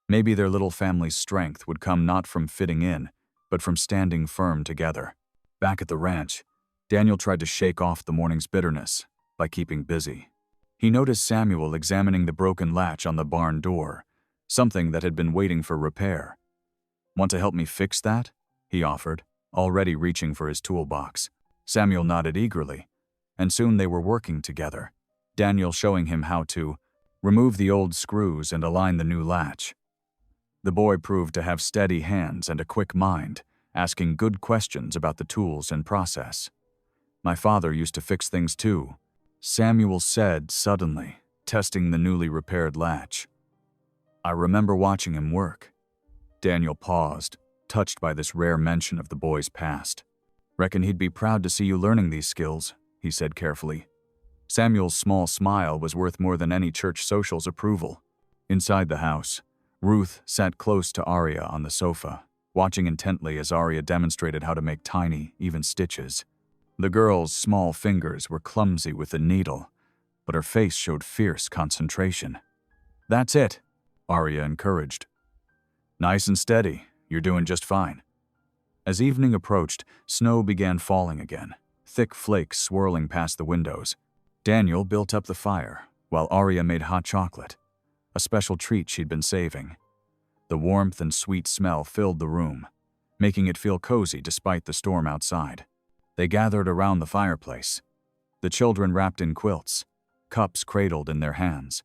Maybe their little family's strength would come not from fitting in, but from standing firm together. Back at the ranch, Daniel tried to shake off the morning's bitterness by keeping busy. He noticed Samuel examining the broken latch on the barn door, something that had been waiting for repair. "Want to help me fix that?" he offered, already reaching for his toolbox. Samuel nodded eagerly, and soon they were working together, Daniel showing him how to remove the old screws and align the new latch. The boy proved to have steady hands and a quick mind, asking good questions about the tools and process. "My father used to fix things too," Samuel said suddenly, testing the newly repaired latch. "I remember watching him work." Daniel paused, touched by this rare mention of the boy's past. "Reckon he'd be proud to see you learning these skills," he said carefully. Samuel's small smile was worth more than any church social's approval. Inside the house, Ruth sat close to Arya on the sofa, watching intently as Arya demonstrated how to make tiny, even stitches. The girl's small fingers were clumsy with the needle, but her face showed fierce concentration. "That's it," Arya encouraged. "Nice and steady. You're doing just fine." As evening approached, snow began falling again, thick flakes swirling past the windows. Daniel built up the fire, while Arya made hot chocolate, a special treat she'd been saving. The warmth and sweet smell filled the room, making it feel cozy despite the storm outside. They gathered around the fireplace, the children wrapped in quilts, cups cradled in their hands.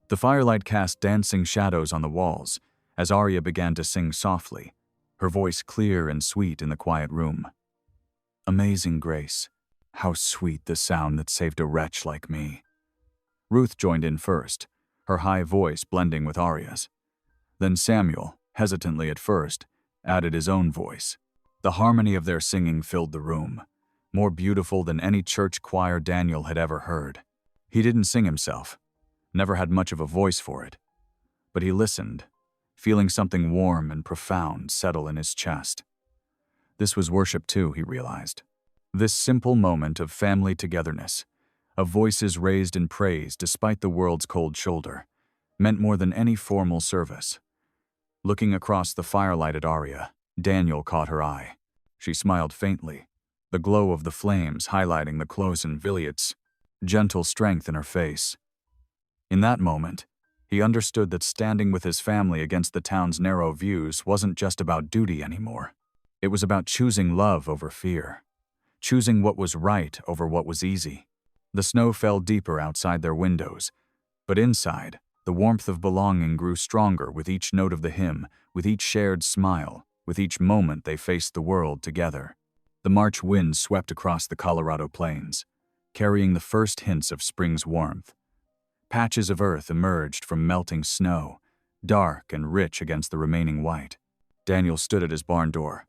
The firelight cast dancing shadows on the walls as Arya began to sing softly, her voice clear and sweet in the quiet room. "Amazing grace, how sweet the sound that saved a wretch like me." Ruth joined in first, her high voice blending with Arya's. Then Samuel, hesitantly at first, added his own voice. The harmony of their singing filled the room, more beautiful than any church choir Daniel had ever heard. He didn't sing himself, never had much of a voice for it, but he listened, feeling something warm and profound settle in his chest. This was worship too, he realized. This simple moment of family togetherness, of voices raised in praise despite the world's cold shoulder, meant more than any formal service. Looking across the firelight at Arya, Daniel caught her eye. She smiled faintly, the glow of the flames highlighting the closen Villiot's gentle strength in her face. In that moment, he understood that standing with his family against the town's narrow views wasn't just about duty anymore. It was about choosing love over fear, choosing what was right over what was easy. The snow fell deeper outside their windows, but inside, the warmth of belonging grew stronger with each note of the hymn, with each shared smile, with each moment they faced the world together. The March wind swept across the Colorado plains, carrying the first hints of spring's warmth. Patches of earth emerged from melting snow, dark and rich against the remaining white. Daniel stood at his barn door,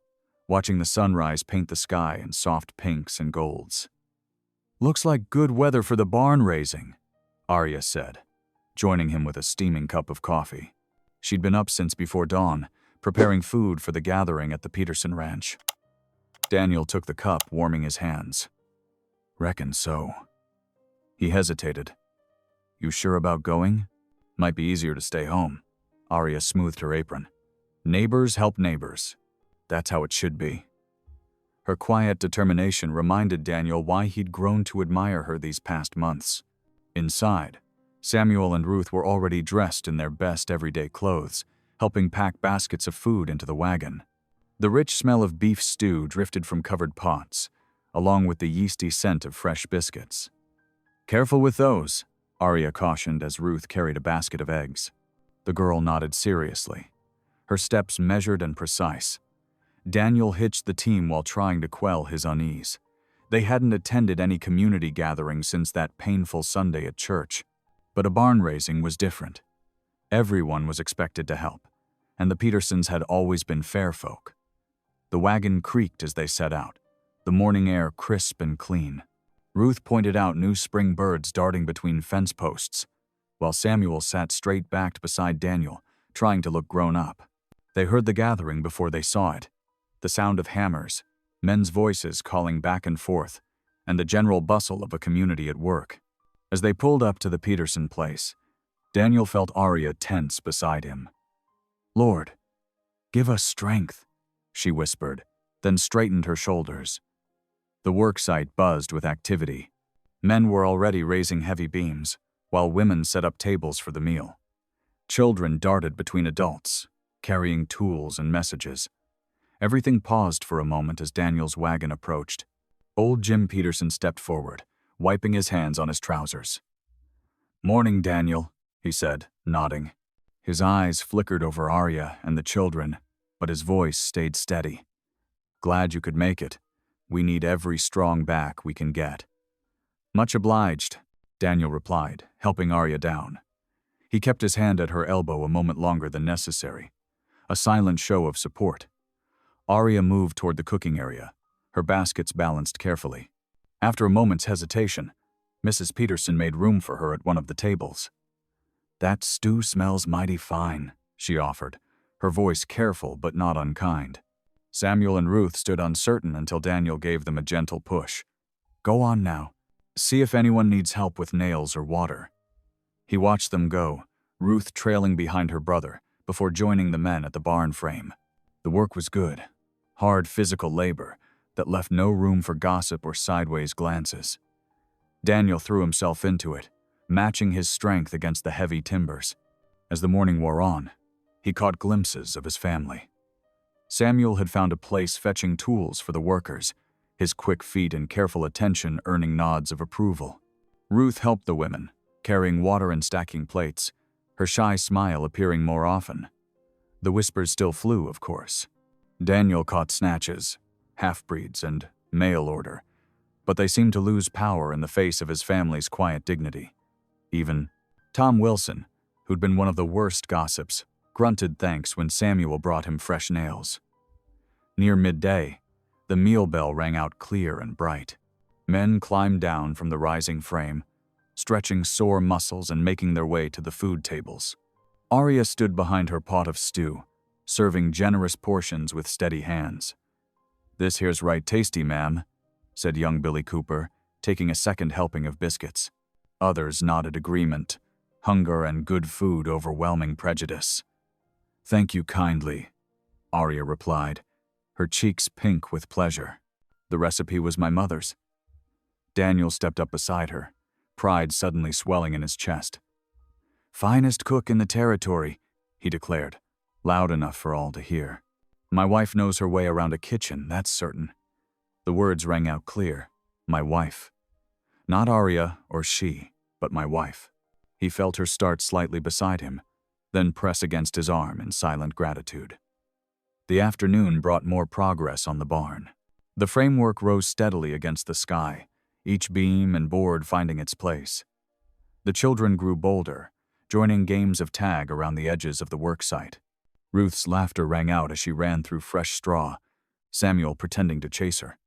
watching the sunrise paint the sky in soft pinks and golds. "Looks like good weather for the barn raising," Arya said, joining him with a steaming cup of coffee. She'd been up since before dawn, preparing food for the gathering at the Peterson ranch. Daniel took the cup, warming his hands. "Reckon so." He hesitated. "You sure about going? Might be easier to stay home." Arya smoothed her apron. "Neighbors help neighbors. That's how it should be." Her quiet determination reminded Daniel why he'd grown to admire her these past months. Inside, Samuel and Ruth were already dressed in their best everyday clothes, helping pack baskets of food into the wagon. The rich smell of beef stew drifted from covered pots, along with the yeasty scent of fresh biscuits. "Careful with those," Arya cautioned as Ruth carried a basket of eggs. The girl nodded seriously, her steps measured and precise. Daniel hitched the team while trying to quell his unease. They hadn't attended any community gathering since that painful Sunday at church. But a barn raising was different. Everyone was expected to help, and the Petersons had always been fair folk. The wagon creaked as they set out, the morning air crisp and clean. Ruth pointed out new spring birds darting between fence posts, while Samuel sat straight-backed beside Daniel, trying to look grown up. They heard the gathering before they saw it, the sound of hammers, men's voices calling back and forth, and the general bustle of a community at work. As they pulled up to the Peterson place, Daniel felt Arya tense beside him. "Lord, give us strength," she whispered, then straightened her shoulders. The worksite buzzed with activity. Men were already raising heavy beams, while women set up tables for the meal. Children darted between adults, carrying tools and messages. Everything paused for a moment as Daniel's wagon approached. Old Jim Peterson stepped forward, wiping his hands on his trousers. "Morning, Daniel," he said, nodding. His eyes flickered over Arya and the children, but his voice stayed steady. "Glad you could make it. We need every strong back we can get." "Much obliged," Daniel replied, helping Arya down. He kept his hand at her elbow a moment longer than necessary, a silent show of support. Arya moved toward the cooking area, her baskets balanced carefully. After a moment's hesitation, Mrs. Peterson made room for her at one of the tables. "That stew smells mighty fine," she offered, her voice careful but not unkind. Samuel and Ruth stood uncertain until Daniel gave them a gentle push. "Go on now. See if anyone needs help with nails or water." He watched them go, Ruth trailing behind her brother, before joining the men at the barn frame. The work was good, hard physical labor that left no room for gossip or sideways glances. Daniel threw himself into it, matching his strength against the heavy timbers. As the morning wore on, he caught glimpses of his family. Samuel had found a place fetching tools for the workers, his quick feet and careful attention earning nods of approval. Ruth helped the women, carrying water and stacking plates, her shy smile appearing more often. The whispers still flew, of course. Daniel caught snatches, half-breeds, and mail order, but they seemed to lose power in the face of his family's quiet dignity. Even Tom Wilson, who'd been one of the worst gossips, grunted thanks when Samuel brought him fresh nails. Near midday, the meal bell rang out clear and bright. Men climbed down from the rising frame, stretching sore muscles and making their way to the food tables. Arya stood behind her pot of stew, serving generous portions with steady hands. "This here's right tasty, ma'am," said young Billy Cooper, taking a second helping of biscuits. Others nodded agreement, hunger and good food overwhelming prejudice. "Thank you kindly," Arya replied, her cheeks pink with pleasure. "The recipe was my mother's." Daniel stepped up beside her, pride suddenly swelling in his chest. "Finest cook in the territory," he declared, loud enough for all to hear. "My wife knows her way around a kitchen, that's certain." The words rang out clear. My wife. Not Arya or she, but my wife. He felt her start slightly beside him, then press against his arm in silent gratitude. The afternoon brought more progress on the barn. The framework rose steadily against the sky, each beam and board finding its place. The children grew bolder, joining games of tag around the edges of the worksite. Ruth's laughter rang out as she ran through fresh straw, Samuel pretending to chase her.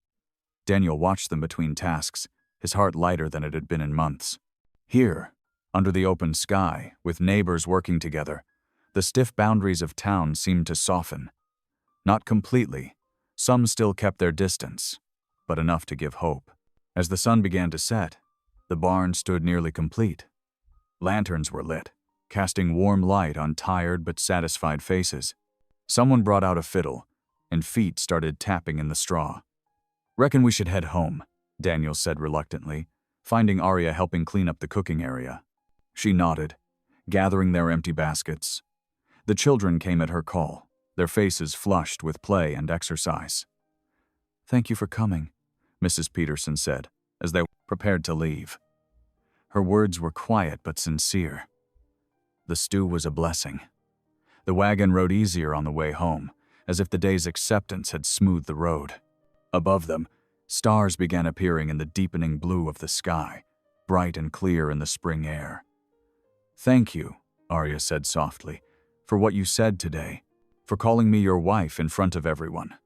Daniel watched them between tasks, his heart lighter than it had been in months. Here, under the open sky, with neighbors working together, the stiff boundaries of town seemed to soften. Not completely, some still kept their distance, but enough to give hope. As the sun began to set, the barn stood nearly complete. Lanterns were lit, casting warm light on tired but satisfied faces. Someone brought out a fiddle, and feet started tapping in the straw. "Reckon we should head home," Daniel said reluctantly, finding Arya helping clean up the cooking area. She nodded, gathering their empty baskets. The children came at her call, their faces flushed with play and exercise. "Thank you for coming," Mrs. Peterson said, as they prepared to leave. Her words were quiet but sincere. The stew was a blessing. The wagon rode easier on the way home, as if the day's acceptance had smoothed the road. Above them, stars began appearing in the deepening blue of the sky, bright and clear in the spring air. "Thank you," Arya said softly, "for what you said today, for calling me your wife in front of everyone."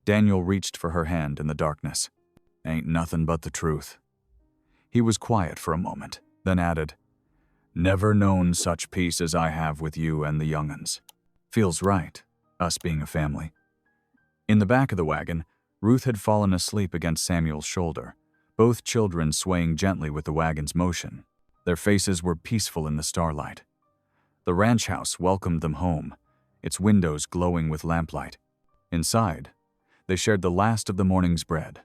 Daniel reached for her hand in the darkness. "Ain't nothing but the truth," He was quiet for a moment, then added, "Never known such peace as I have with you and the young'uns. Feels right, us being a family." In the back of the wagon, Ruth had fallen asleep against Samuel's shoulder, both children swaying gently with the wagon's motion. Their faces were peaceful in the starlight. The ranch house welcomed them home, its windows glowing with lamplight. Inside, they shared the last of the morning's bread,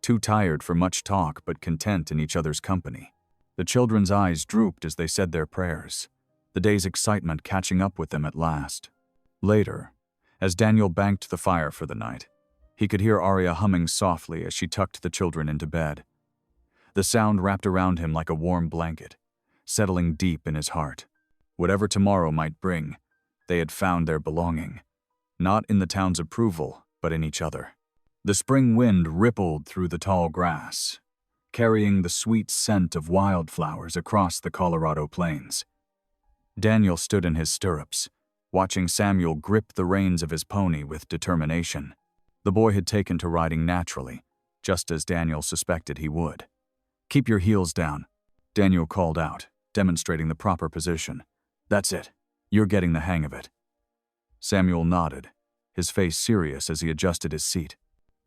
too tired for much talk but content in each other's company. The children's eyes drooped as they said their prayers, the day's excitement catching up with them at last. Later, as Daniel banked the fire for the night, he could hear Arya humming softly as she tucked the children into bed. The sound wrapped around him like a warm blanket, settling deep in his heart. Whatever tomorrow might bring, they had found their belonging, not in the town's approval, but in each other. The spring wind rippled through the tall grass, carrying the sweet scent of wildflowers across the Colorado plains. Daniel stood in his stirrups, watching Samuel grip the reins of his pony with determination. The boy had taken to riding naturally, just as Daniel suspected he would. "Keep your heels down," Daniel called out, demonstrating the proper position. "That's it. You're getting the hang of it." Samuel nodded, his face serious as he adjusted his seat.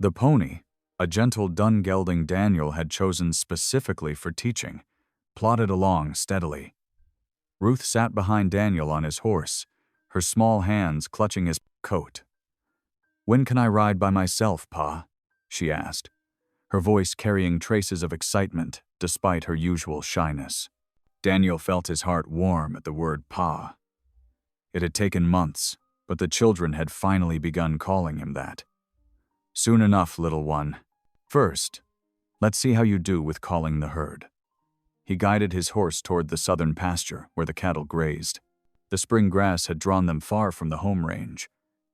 The pony, a gentle dun-gelding Daniel had chosen specifically for teaching, plodded along steadily. Ruth sat behind Daniel on his horse, her small hands clutching his coat. "When can I ride by myself, Pa?" she asked, her voice carrying traces of excitement despite her usual shyness. Daniel felt his heart warm at the word Pa. It had taken months, but the children had finally begun calling him that. "Soon enough, little one. First, let's see how you do with calling the herd." He guided his horse toward the southern pasture where the cattle grazed. The spring grass had drawn them far from the home range,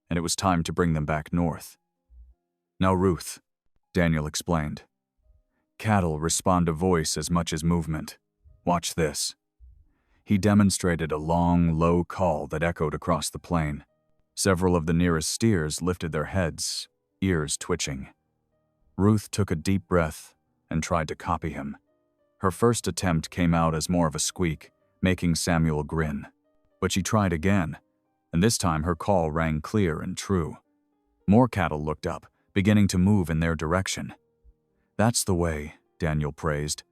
and it was time to bring them back north. "Now, Ruth," Daniel explained. "Cattle respond to voice as much as movement. Watch this." He demonstrated a long, low call that echoed across the plain. Several of the nearest steers lifted their heads, ears twitching. Ruth took a deep breath and tried to copy him. Her first attempt came out as more of a squeak, making Samuel grin. But she tried again, and this time her call rang clear and true. More cattle looked up, beginning to move in their direction. "That's the way," Daniel praised.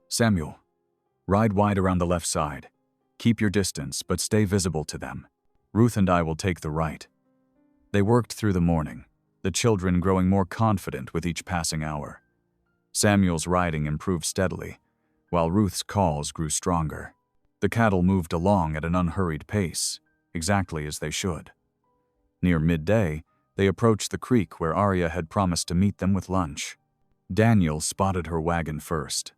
"Samuel, ride wide around the left side. Keep your distance, but stay visible to them. Ruth and I will take the right." They worked through the morning, the children growing more confident with each passing hour. Samuel's riding improved steadily, while Ruth's calls grew stronger. The cattle moved along at an unhurried pace, exactly as they should. Near midday, they approached the creek where Arya had promised to meet them with lunch. Daniel spotted her wagon first,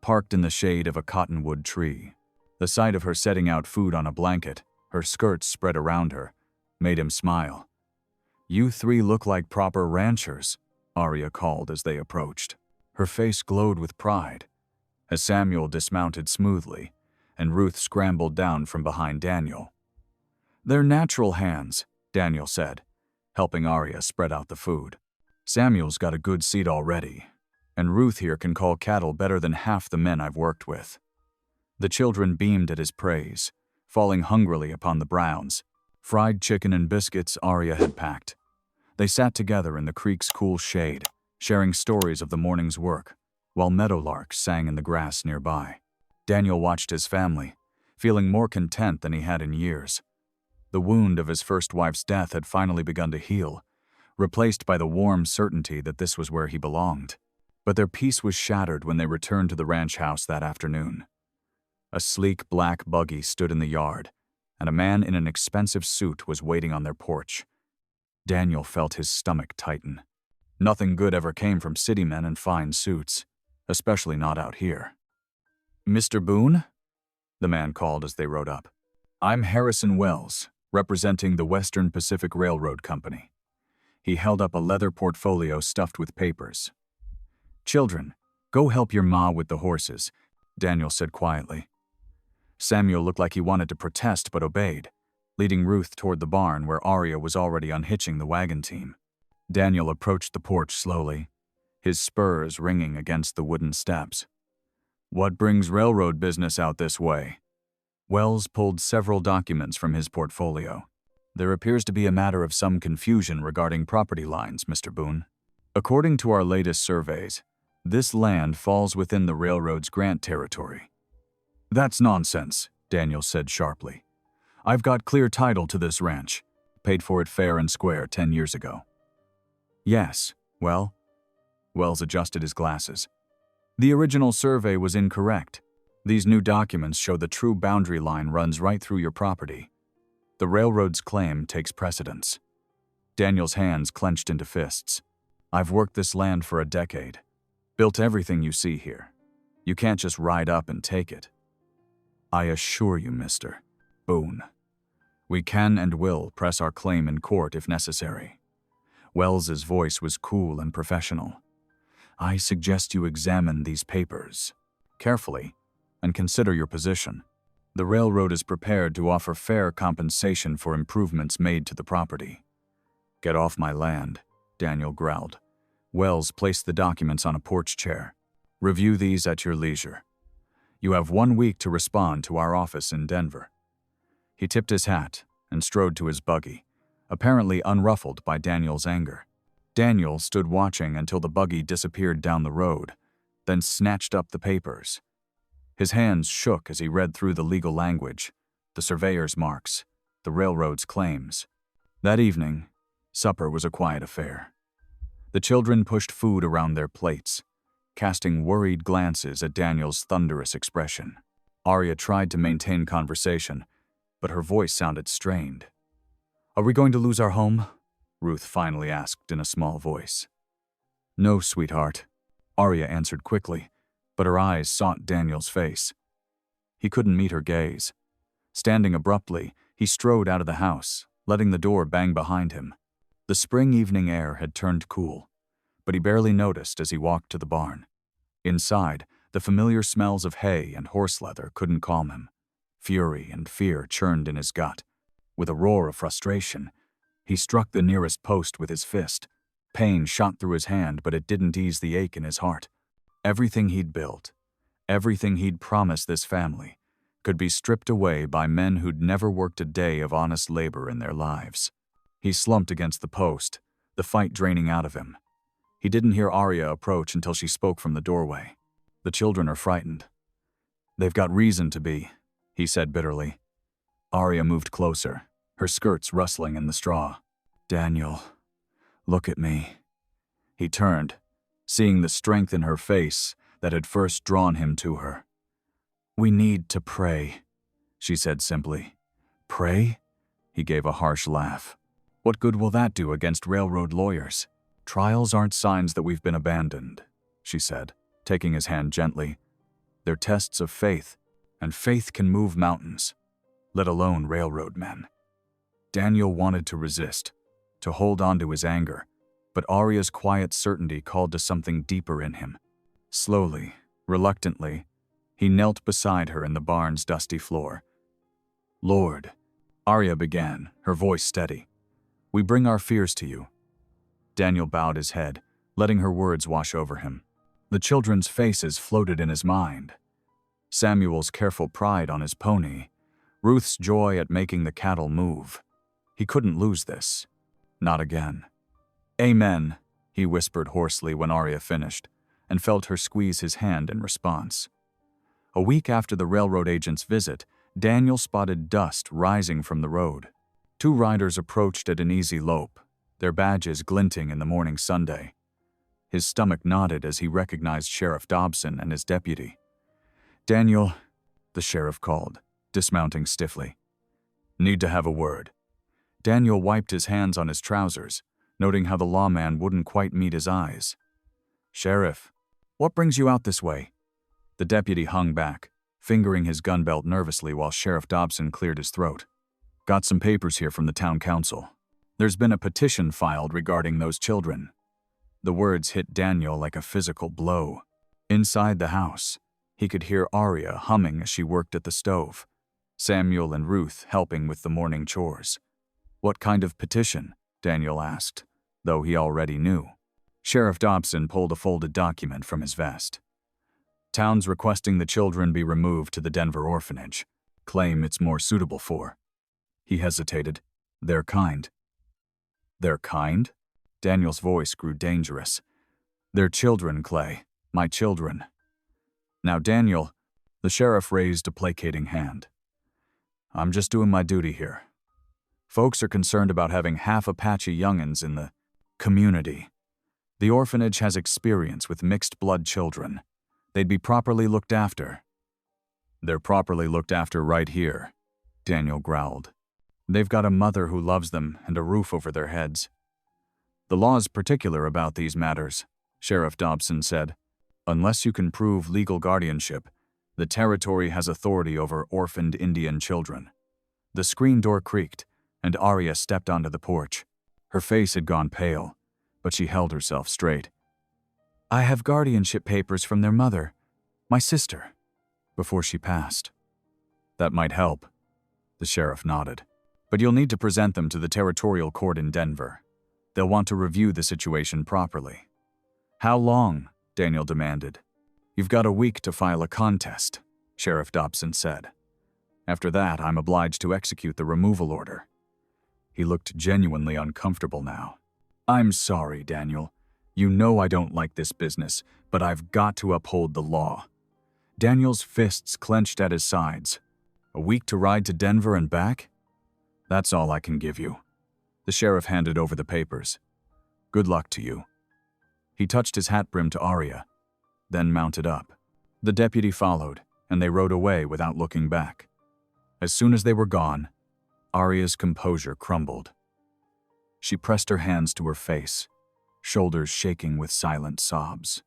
parked in the shade of a cottonwood tree. The sight of her setting out food on a blanket, her skirts spread around her, made him smile. "You three look like proper ranchers," Arya called as they approached. Her face glowed with pride. As Samuel dismounted smoothly, and Ruth scrambled down from behind Daniel. "They're natural hands," Daniel said, helping Arya spread out the food. "Samuel's got a good seat already, and Ruth here can call cattle better than half the men I've worked with." The children beamed at his praise, falling hungrily upon the browns, fried chicken and biscuits Arya had packed. They sat together in the creek's cool shade, sharing stories of the morning's work, while meadowlarks sang in the grass nearby. Daniel watched his family, feeling more content than he had in years. The wound of his first wife's death had finally begun to heal, replaced by the warm certainty that this was where he belonged. But their peace was shattered when they returned to the ranch house that afternoon. A sleek black buggy stood in the yard, and a man in an expensive suit was waiting on their porch. Daniel felt his stomach tighten. Nothing good ever came from city men in fine suits, especially not out here. "Mr. Boone?" the man called as they rode up. "I'm Harrison Wells, representing the Western Pacific Railroad Company." He held up a leather portfolio stuffed with papers. "Children, go help your ma with the horses," Daniel said quietly. Samuel looked like he wanted to protest but obeyed, leading Ruth toward the barn where Arya was already unhitching the wagon team. Daniel approached the porch slowly, his spurs ringing against the wooden steps. What brings railroad business out this way? Wells pulled several documents from his portfolio. There appears to be a matter of some confusion regarding property lines, Mr. Boone. According to our latest surveys, this land falls within the railroad's grant territory. That's nonsense, Daniel said sharply. I've got clear title to this ranch. Paid for it fair and square 10 years ago. Yes, well? Wells adjusted his glasses. The original survey was incorrect. These new documents show the true boundary line runs right through your property. The railroad's claim takes precedence. Daniel's hands clenched into fists. I've worked this land for a decade. Built everything you see here. You can't just ride up and take it. I assure you, Mr. Boone, we can and will press our claim in court if necessary. Wells's voice was cool and professional. I suggest you examine these papers carefully and consider your position. The railroad is prepared to offer fair compensation for improvements made to the property. Get off my land, Daniel growled. Wells placed the documents on a porch chair. Review these at your leisure. You have 1 week to respond to our office in Denver. He tipped his hat and strode to his buggy, apparently unruffled by Daniel's anger. Daniel stood watching until the buggy disappeared down the road, then snatched up the papers. His hands shook as he read through the legal language, the surveyor's marks, the railroad's claims. That evening, supper was a quiet affair. The children pushed food around their plates, casting worried glances at Daniel's thunderous expression. Arya tried to maintain conversation, but her voice sounded strained. Are we going to lose our home? Ruth finally asked in a small voice. No, sweetheart, Arya answered quickly, but her eyes sought Daniel's face. He couldn't meet her gaze. Standing abruptly, he strode out of the house, letting the door bang behind him. The spring evening air had turned cool, but he barely noticed as he walked to the barn. Inside, the familiar smells of hay and horse leather couldn't calm him. Fury and fear churned in his gut. With a roar of frustration, he struck the nearest post with his fist. Pain shot through his hand, but it didn't ease the ache in his heart. Everything he'd built, everything he'd promised this family, could be stripped away by men who'd never worked a day of honest labor in their lives. He slumped against the post, the fight draining out of him. He didn't hear Arya approach until she spoke from the doorway. The children are frightened. They've got reason to be, he said bitterly. Arya moved closer, her skirts rustling in the straw. Daniel, look at me. He turned, seeing the strength in her face that had first drawn him to her. We need to pray, she said simply. Pray? He gave a harsh laugh. What good will that do against railroad lawyers? Trials aren't signs that we've been abandoned, she said, taking his hand gently. They're tests of faith, and faith can move mountains, let alone railroad men. Daniel wanted to resist, to hold on to his anger, but Arya's quiet certainty called to something deeper in him. Slowly, reluctantly, he knelt beside her in the barn's dusty floor. Lord, Arya began, her voice steady, we bring our fears to you. Daniel bowed his head, letting her words wash over him. The children's faces floated in his mind. Samuel's careful pride on his pony, Ruth's joy at making the cattle move. He couldn't lose this. Not again. Amen, he whispered hoarsely when Arya finished, and felt her squeeze his hand in response. A week after the railroad agent's visit, Daniel spotted dust rising from the road. 2 riders approached at an easy lope, their badges glinting in the morning sunday. His stomach knotted as he recognized Sheriff Dobson and his deputy. Daniel, the sheriff called, dismounting stiffly. Need to have a word. Daniel wiped his hands on his trousers, noting how the lawman wouldn't quite meet his eyes. Sheriff, what brings you out this way? The deputy hung back, fingering his gun belt nervously while Sheriff Dobson cleared his throat. Got some papers here from the town council. There's been a petition filed regarding those children. The words hit Daniel like a physical blow. Inside the house, he could hear Arya humming as she worked at the stove, Samuel and Ruth helping with the morning chores. What kind of petition? Daniel asked, though he already knew. Sheriff Dobson pulled a folded document from his vest. Towns requesting the children be removed to the Denver orphanage. Claim it's more suitable for. He hesitated. Their kind. Their kind? Daniel's voice grew dangerous. They're children, Clay. My children. Now, Daniel, the sheriff raised a placating hand. I'm just doing my duty here. Folks are concerned about having half Apache young'uns in the community. The orphanage has experience with mixed-blood children. They'd be properly looked after. They're properly looked after right here, Daniel growled. They've got a mother who loves them and a roof over their heads. The law's particular about these matters, Sheriff Dobson said. Unless you can prove legal guardianship, the territory has authority over orphaned Indian children. The screen door creaked, and Arya stepped onto the porch. Her face had gone pale, but she held herself straight. I have guardianship papers from their mother, my sister, before she passed. That might help, the sheriff nodded. But you'll need to present them to the territorial court in Denver. They'll want to review the situation properly. How long? Daniel demanded. You've got a week to file a contest, Sheriff Dobson said. After that, I'm obliged to execute the removal order. He looked genuinely uncomfortable now. I'm sorry, Daniel. You know I don't like this business, but I've got to uphold the law. Daniel's fists clenched at his sides. A week to ride to Denver and back? That's all I can give you. The sheriff handed over the papers. Good luck to you. He touched his hat brim to Arya, then mounted up. The deputy followed, and they rode away without looking back. As soon as they were gone, Arya's composure crumbled. She pressed her hands to her face, shoulders shaking with silent sobs.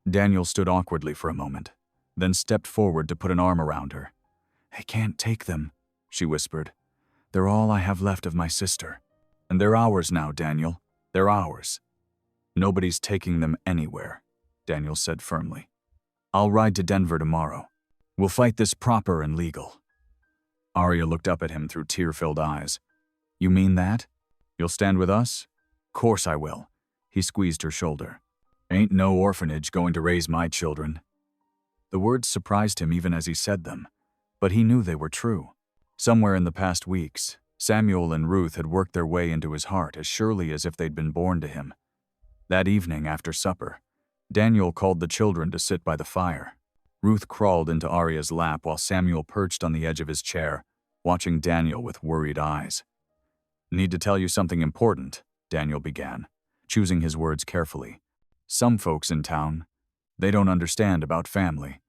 Daniel stood awkwardly for a moment, then stepped forward to put an arm around her. I can't take them, she whispered. They're all I have left of my sister. And they're ours now, Daniel. They're ours. Nobody's taking them anywhere, Daniel said firmly. I'll ride to Denver tomorrow. We'll fight this proper and legal. Arya looked up at him through tear-filled eyes. You mean that? You'll stand with us? Course I will. He squeezed her shoulder. Ain't no orphanage going to raise my children. The words surprised him even as he said them, but he knew they were true. Somewhere in the past weeks, Samuel and Ruth had worked their way into his heart as surely as if they'd been born to him. That evening, after supper, Daniel called the children to sit by the fire. Ruth crawled into Arya's lap while Samuel perched on the edge of his chair, watching Daniel with worried eyes. Need to tell you something important, Daniel began, choosing his words carefully. Some folks in town, they don't understand about family.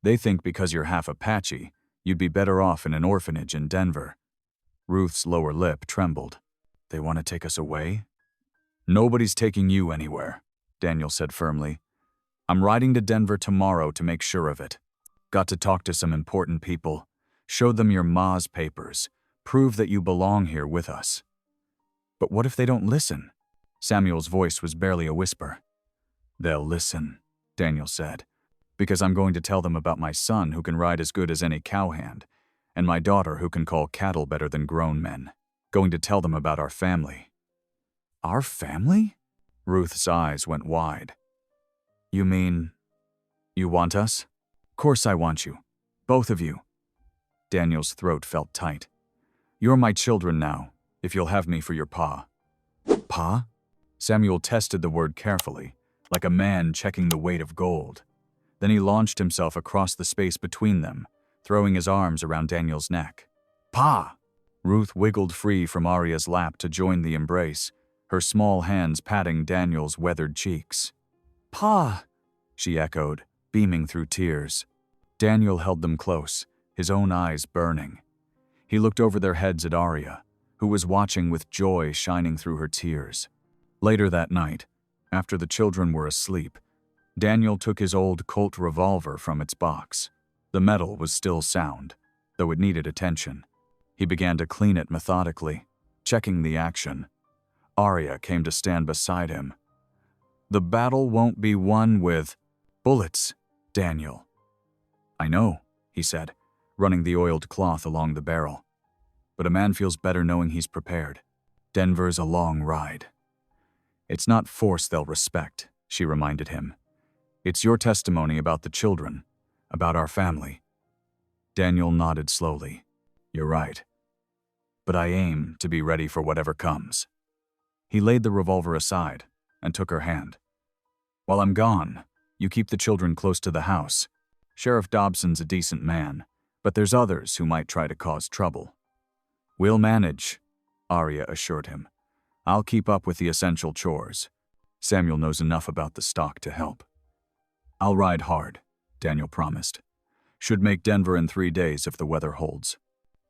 They think because you're half Apache, you'd be better off in an orphanage in Denver. Ruth's lower lip trembled. They want to take us away? Nobody's taking you anywhere, Daniel said firmly. I'm riding to Denver tomorrow to make sure of it. Got to talk to some important people. Show them your ma's papers. Prove that you belong here with us. But what if they don't listen? Samuel's voice was barely a whisper. They'll listen, Daniel said, because I'm going to tell them about my son who can ride as good as any cowhand, and my daughter who can call cattle better than grown men. Going to tell them about our family. Our family? Ruth's eyes went wide. You mean, you want us? Course I want you. Both of you. Daniel's throat felt tight. You're my children now, if you'll have me for your pa. Pa? Samuel tested the word carefully, like a man checking the weight of gold. Then he launched himself across the space between them, throwing his arms around Daniel's neck. Pa! Ruth wiggled free from Arya's lap to join the embrace, her small hands patting Daniel's weathered cheeks. Pa! She echoed, beaming through tears. Daniel held them close, his own eyes burning. He looked over their heads at Arya, who was watching with joy shining through her tears. Later that night, after the children were asleep, Daniel took his old Colt revolver from its box. The metal was still sound, though it needed attention. He began to clean it methodically, checking the action. Arya came to stand beside him. The battle won't be won with bullets, Daniel. I know, he said, running the oiled cloth along the barrel. But a man feels better knowing he's prepared. Denver's a long ride. It's not force they'll respect, she reminded him. It's your testimony about the children, About our family. Daniel nodded slowly. You're right. But I aim to be ready for whatever comes. He laid the revolver aside and took her hand. While I'm gone, you keep the children close to the house. Sheriff Dobson's a decent man, but there's others who might try to cause trouble. We'll manage, Arya assured him. I'll keep up with the essential chores. Samuel knows enough about the stock to help. I'll ride hard, Daniel promised. Should make Denver in 3 days if the weather holds.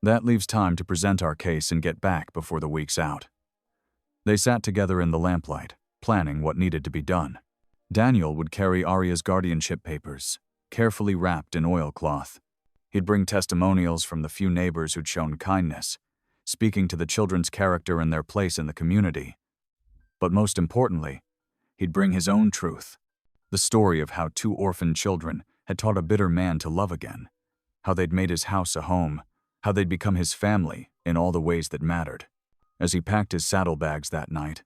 That leaves time to present our case and get back before the week's out. They sat together in the lamplight, planning what needed to be done. Daniel would carry Arya's guardianship papers, carefully wrapped in oilcloth. He'd bring testimonials from the few neighbors who'd shown kindness, speaking to the children's character and their place in the community. But most importantly, he'd bring his own truth, the story of how 2 orphaned children had taught a bitter man to love again, how they'd made his house a home, how they'd become his family in all the ways that mattered. As he packed his saddlebags that night,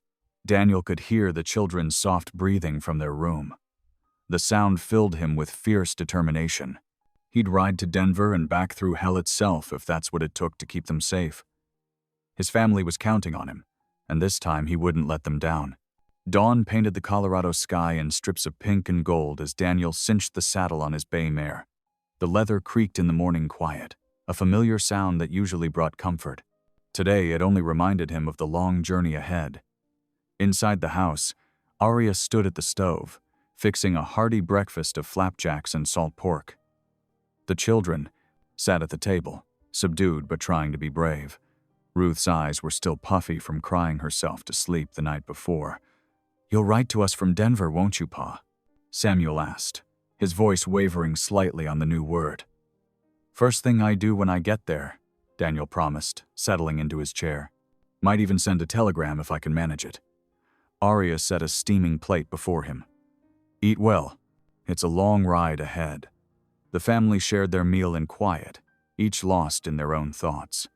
Daniel could hear the children's soft breathing from their room. The sound filled him with fierce determination. He'd ride to Denver and back through hell itself if that's what it took to keep them safe. His family was counting on him, and this time he wouldn't let them down. Dawn painted the Colorado sky in strips of pink and gold as Daniel cinched the saddle on his bay mare. The leather creaked in the morning quiet, a familiar sound that usually brought comfort. Today it only reminded him of the long journey ahead. Inside the house, Arya stood at the stove, fixing a hearty breakfast of flapjacks and salt pork. The children sat at the table, subdued but trying to be brave. Ruth's eyes were still puffy from crying herself to sleep the night before. You'll write to us from Denver, won't you, Pa? Samuel asked, his voice wavering slightly on the new word. First thing I do when I get there, Daniel promised, settling into his chair. Might even send a telegram if I can manage it. Arya set a steaming plate before him. Eat well. It's a long ride ahead. The family shared their meal in quiet, each lost in their own thoughts.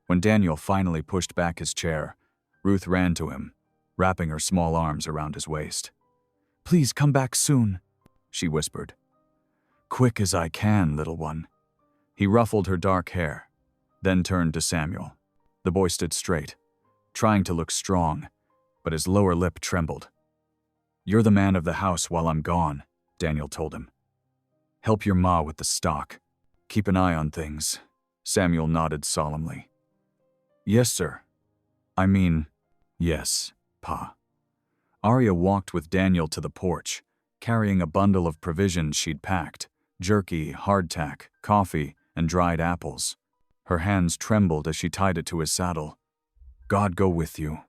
When Daniel finally pushed back his chair, Ruth ran to him, wrapping her small arms around his waist. Please come back soon, she whispered. Quick as I can, little one. He ruffled her dark hair, then turned to Samuel. The boy stood straight, trying to look strong, but his lower lip trembled. You're the man of the house while I'm gone, Daniel told him. Help your ma with the stock. Keep an eye on things. Samuel nodded solemnly. Yes, sir. I mean, yes, Pa. Arya walked with Daniel to the porch, carrying a bundle of provisions she'd packed, jerky, hardtack, coffee, and dried apples. Her hands trembled as she tied it to his saddle. God go with you,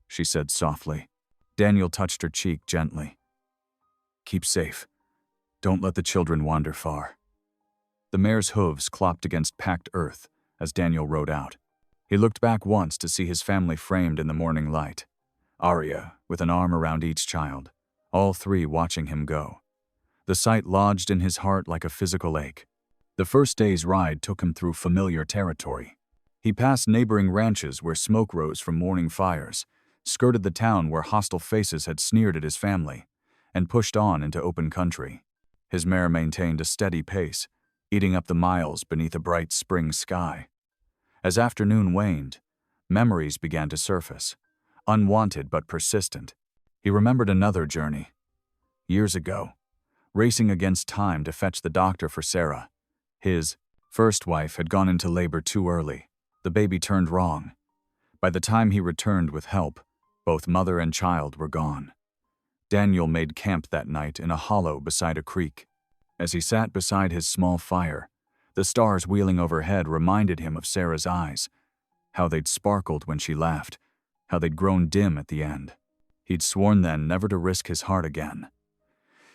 she said softly. Daniel touched her cheek gently. Keep safe. Don't let the children wander far. The mare's hooves clopped against packed earth as Daniel rode out. He looked back once to see his family framed in the morning light. Arya, with an arm around each child, all 3 watching him go. The sight lodged in his heart like a physical ache. The first day's ride took him through familiar territory. He passed neighboring ranches where smoke rose from morning fires, skirted the town where hostile faces had sneered at his family, and pushed on into open country. His mare maintained a steady pace, eating up the miles beneath a bright spring sky. As afternoon waned, memories began to surface, unwanted but persistent. He remembered another journey. Years ago, racing against time to fetch the doctor for Sarah. His first wife had gone into labor too early. The baby turned wrong. By the time he returned with help, both mother and child were gone. Daniel made camp that night in a hollow beside a creek. As he sat beside his small fire, the stars wheeling overhead reminded him of Sarah's eyes, how they'd sparkled when she laughed, how they'd grown dim at the end. He'd sworn then never to risk his heart again.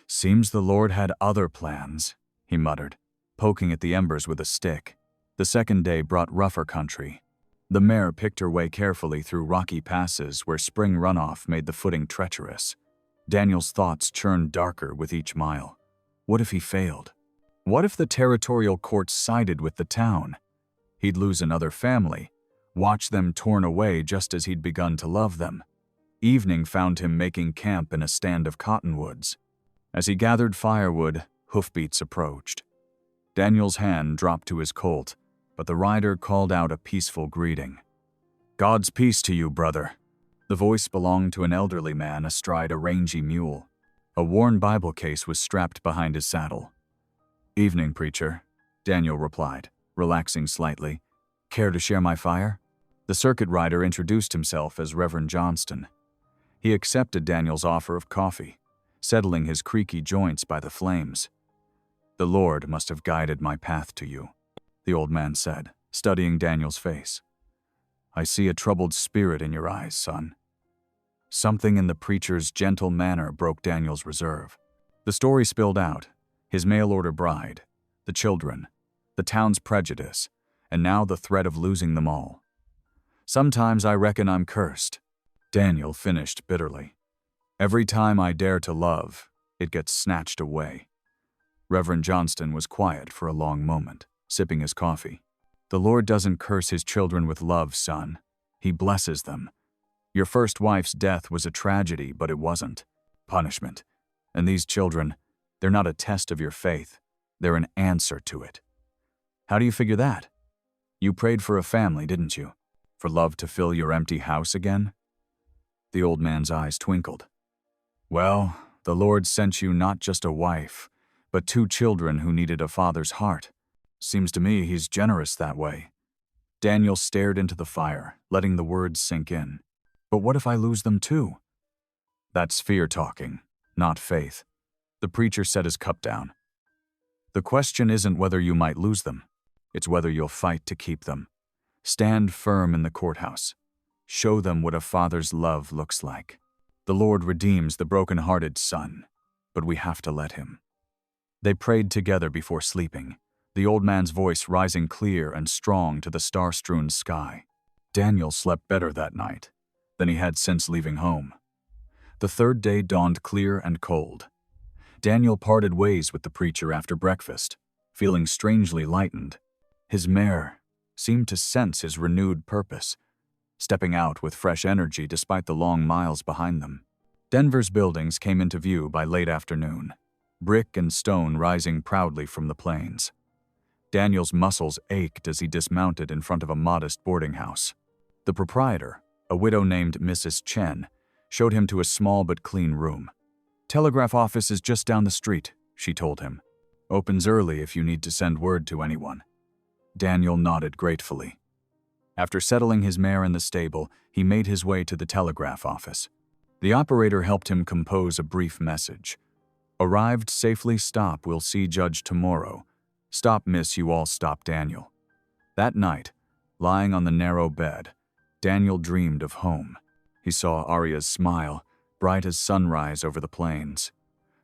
Seems the Lord had other plans, he muttered, poking at the embers with a stick. The second day brought rougher country. The mare picked her way carefully through rocky passes where spring runoff made the footing treacherous. Daniel's thoughts churned darker with each mile. What if he failed? What if the territorial courts sided with the town? He'd lose another family, watch them torn away just as he'd begun to love them. Evening found him making camp in a stand of cottonwoods. As he gathered firewood, hoofbeats approached. Daniel's hand dropped to his colt, but the rider called out a peaceful greeting. "God's peace to you, brother." The voice belonged to an elderly man astride a rangy mule. A worn Bible case was strapped behind his saddle. "Evening, preacher," Daniel replied, relaxing slightly. "Care to share my fire?" The circuit rider introduced himself as Reverend Johnston. He accepted Daniel's offer of coffee, settling his creaky joints by the flames. "The Lord must have guided my path to you," the old man said, studying Daniel's face. "I see a troubled spirit in your eyes, son." Something in the preacher's gentle manner broke Daniel's reserve. The story spilled out: his mail-order bride, the children, the town's prejudice, and now the threat of losing them all. "Sometimes I reckon I'm cursed," Daniel finished bitterly. "Every time I dare to love, it gets snatched away." Reverend Johnston was quiet for a long moment, sipping his coffee. "The Lord doesn't curse his children with love, son. He blesses them. Your first wife's death was a tragedy, but it wasn't punishment. And these children, they're not a test of your faith. They're an answer to it." "How do you figure that?" "You prayed for a family, didn't you? For love to fill your empty house again?" The old man's eyes twinkled. "Well, the Lord sent you not just a wife, but 2 children who needed a father's heart. Seems to me he's generous that way." Daniel stared into the fire, letting the words sink in. "But what if I lose them too?" "That's fear talking, not faith." The preacher set his cup down. "The question isn't whether you might lose them. It's whether you'll fight to keep them. Stand firm in the courthouse. Show them what a father's love looks like. The Lord redeems the broken-hearted son, but we have to let him." They prayed together before sleeping, the old man's voice rising clear and strong to the star-strewn sky. Daniel slept better that night than he had since leaving home. The third day dawned clear and cold. Daniel parted ways with the preacher after breakfast, feeling strangely lightened. His mare seemed to sense his renewed purpose, stepping out with fresh energy despite the long miles behind them. Denver's buildings came into view by late afternoon, brick and stone rising proudly from the plains. Daniel's muscles ached as he dismounted in front of a modest boarding house. The proprietor, a widow named Mrs. Chen, showed him to a small but clean room. "Telegraph office is just down the street," she told him. "Opens early if you need to send word to anyone." Daniel nodded gratefully. After settling his mare in the stable, he made his way to the telegraph office. The operator helped him compose a brief message. "Arrived safely, stop, we'll see Judge tomorrow. Stop, miss, you all stop, Daniel." That night, lying on the narrow bed, Daniel dreamed of home. He saw Arya's smile, bright as sunrise over the plains,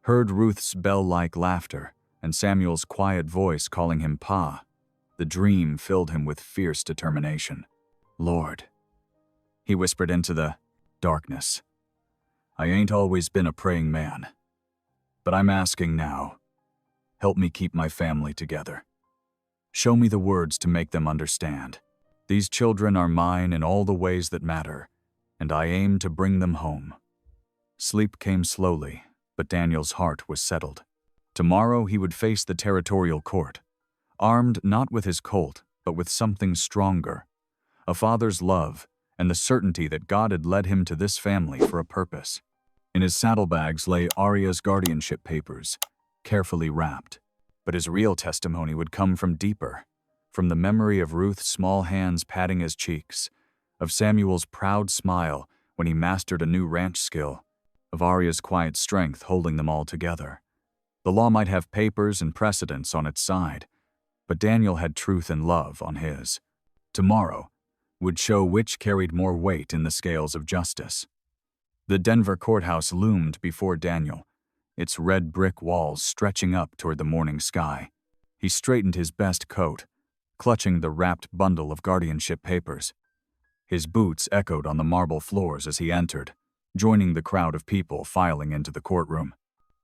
heard Ruth's bell-like laughter, and Samuel's quiet voice calling him Pa. The dream filled him with fierce determination. "Lord," he whispered into the darkness, "I ain't always been a praying man, but I'm asking now. Help me keep my family together. Show me the words to make them understand. These children are mine in all the ways that matter, and I aim to bring them home." Sleep came slowly, but Daniel's heart was settled. Tomorrow he would face the territorial court, armed not with his colt, but with something stronger, a father's love and the certainty that God had led him to this family for a purpose. In his saddlebags lay Arya's guardianship papers, carefully wrapped, but his real testimony would come from deeper, from the memory of Ruth's small hands patting his cheeks, of Samuel's proud smile when he mastered a new ranch skill, of Arya's quiet strength holding them all together. The law might have papers and precedents on its side, but Daniel had truth and love on his. Tomorrow would show which carried more weight in the scales of justice. The Denver courthouse loomed before Daniel, its red brick walls stretching up toward the morning sky. He straightened his best coat, clutching the wrapped bundle of guardianship papers. His boots echoed on the marble floors as he entered, joining the crowd of people filing into the courtroom.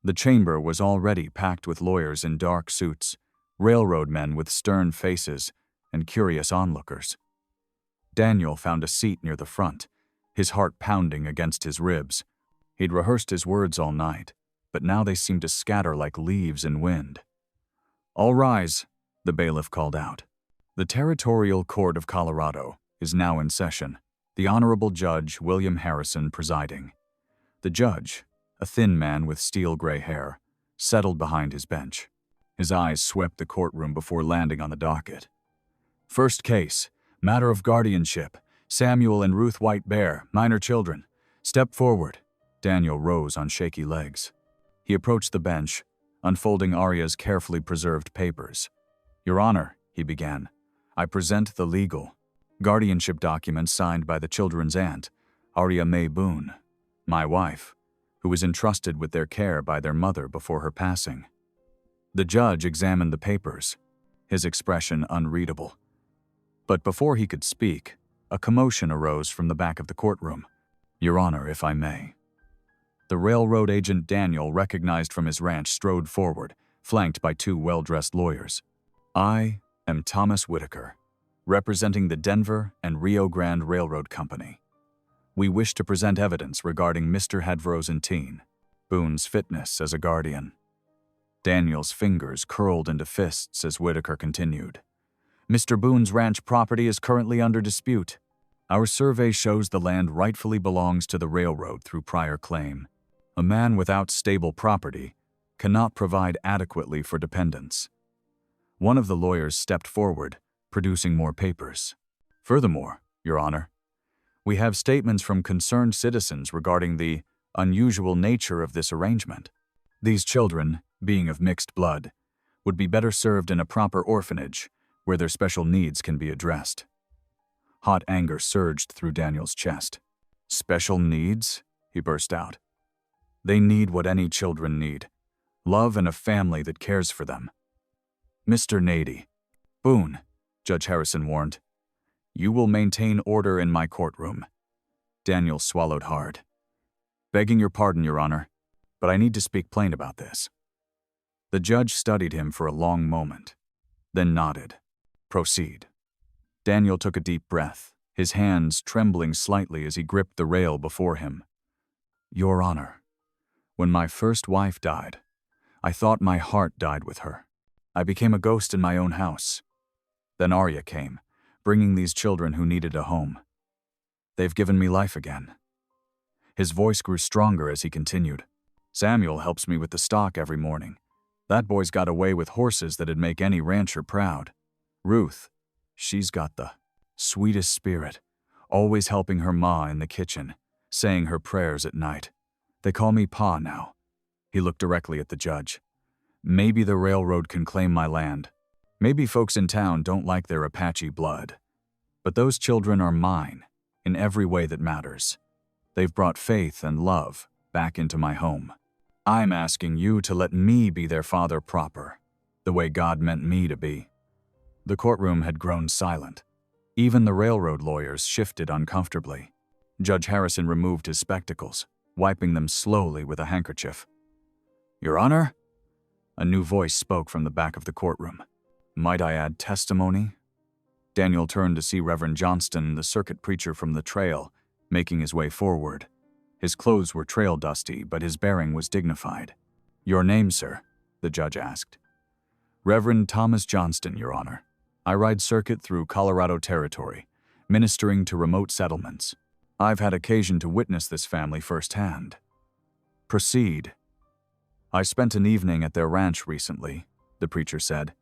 The chamber was already packed with lawyers in dark suits, railroad men with stern faces, and curious onlookers. Daniel found a seat near the front, his heart pounding against his ribs. He'd rehearsed his words all night, but now they seemed to scatter like leaves in wind. "All rise," The bailiff called out. The Territorial Court of Colorado is now in session, the Honorable Judge William Harrison presiding. The judge, a thin man with steel-gray hair, settled behind his bench. His eyes swept the courtroom before landing on the docket. First case, matter of guardianship, Samuel and Ruth White Bear, minor children. Step forward. Daniel rose on shaky legs. He approached the bench, unfolding Arya's carefully preserved papers. Your Honor, he began, I present the legal guardianship documents signed by the children's aunt, Arya Mae Boone, my wife, who was entrusted with their care by their mother before her passing. The judge examined the papers, his expression unreadable. But before he could speak, a commotion arose from the back of the courtroom. Your Honor, if I may. The railroad agent Daniel, recognized from his ranch, strode forward, flanked by two well-dressed lawyers. I am Thomas Whitaker, representing the Denver and Rio Grande Railroad Company. We wish to present evidence regarding Mr. Hadvrozentine, Boone's fitness as a guardian. Daniel's fingers curled into fists as Whitaker continued. Mr. Boone's ranch property is currently under dispute. Our survey shows the land rightfully belongs to the railroad through prior claim. A man without stable property cannot provide adequately for dependents. One of the lawyers stepped forward, producing more papers. Furthermore, Your Honor, we have statements from concerned citizens regarding the unusual nature of this arrangement. These children, being of mixed blood, would be better served in a proper orphanage where their special needs can be addressed. Hot anger surged through Daniel's chest. Special needs? He burst out. They need what any children need, love and a family that cares for them. Mr. Nady. Boone, Judge Harrison warned. You will maintain order in my courtroom. Daniel swallowed hard. Begging your pardon, Your Honor, but I need to speak plain about this. The judge studied him for a long moment, then nodded. Proceed. Daniel took a deep breath, his hands trembling slightly as he gripped the rail before him. Your Honor, when my first wife died, I thought my heart died with her. I became a ghost in my own house. Then Arya came, bringing these children who needed a home. They've given me life again. His voice grew stronger as he continued. Samuel helps me with the stock every morning. That boy's got a way with horses that'd make any rancher proud. Ruth, she's got the sweetest spirit, always helping her ma in the kitchen, saying her prayers at night. They call me Pa now. He looked directly at the judge. Maybe the railroad can claim my land. Maybe folks in town don't like their Apache blood. But those children are mine, in every way that matters. They've brought faith and love back into my home. I'm asking you to let me be their father proper, the way God meant me to be. The courtroom had grown silent. Even the railroad lawyers shifted uncomfortably. Judge Harrison removed his spectacles, wiping them slowly with a handkerchief. Your Honor? A new voice spoke from the back of the courtroom. Might I add testimony? Daniel turned to see Reverend Johnston, the circuit preacher from the trail, making his way forward. His clothes were trail dusty, but his bearing was dignified. Your name, sir? The judge asked. Reverend Thomas Johnston, Your Honor. I ride circuit through Colorado Territory, ministering to remote settlements. I've had occasion to witness this family firsthand. Proceed. I spent an evening at their ranch recently, the preacher said.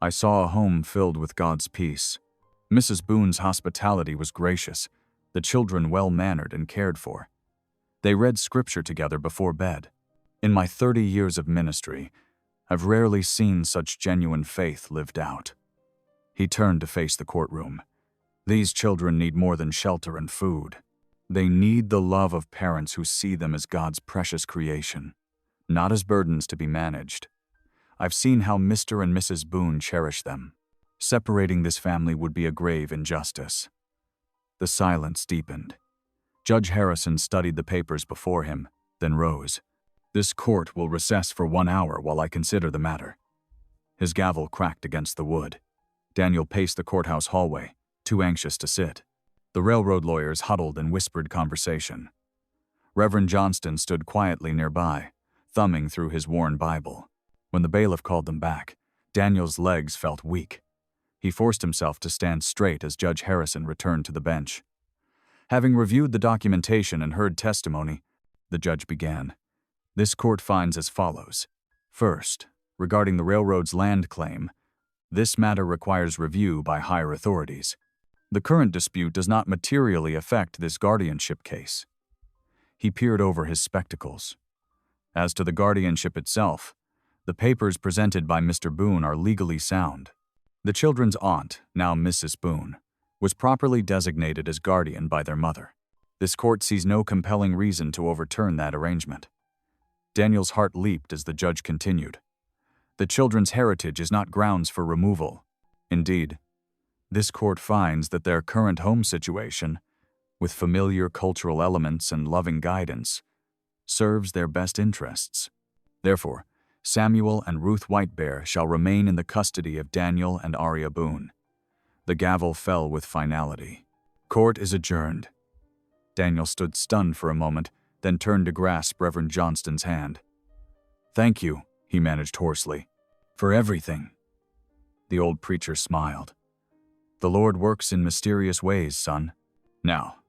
I saw a home filled with God's peace. Mrs. Boone's hospitality was gracious, the children well-mannered and cared for. They read scripture together before bed. In my 30 years of ministry, I've rarely seen such genuine faith lived out. He turned to face the courtroom. These children need more than shelter and food. They need the love of parents who see them as God's precious creation, not as burdens to be managed. I've seen how Mr. and Mrs. Boone cherish them. Separating this family would be a grave injustice. The silence deepened. Judge Harrison studied the papers before him, then rose. This court will recess for 1 hour while I consider the matter. His gavel cracked against the wood. Daniel paced the courthouse hallway, too anxious to sit. The railroad lawyers huddled in whispered conversation. Reverend Johnston stood quietly nearby, thumbing through his worn Bible. When the bailiff called them back, Daniel's legs felt weak. He forced himself to stand straight as Judge Harrison returned to the bench. Having reviewed the documentation and heard testimony, the judge began. This court finds as follows. First, regarding the railroad's land claim, this matter requires review by higher authorities. The current dispute does not materially affect this guardianship case. He peered over his spectacles. As to the guardianship itself, the papers presented by Mr. Boone are legally sound. The children's aunt, now Mrs. Boone, was properly designated as guardian by their mother. This court sees no compelling reason to overturn that arrangement. Daniel's heart leaped as the judge continued. The children's heritage is not grounds for removal. Indeed, this court finds that their current home situation, with familiar cultural elements and loving guidance, serves their best interests. Therefore, Samuel and Ruth Whitebear shall remain in the custody of Daniel and Aria Boone. The gavel fell with finality. Court is adjourned. Daniel stood stunned for a moment, then turned to grasp Reverend Johnston's hand. "Thank you," he managed hoarsely, "for everything." The old preacher smiled. "The Lord works in mysterious ways, son. Now,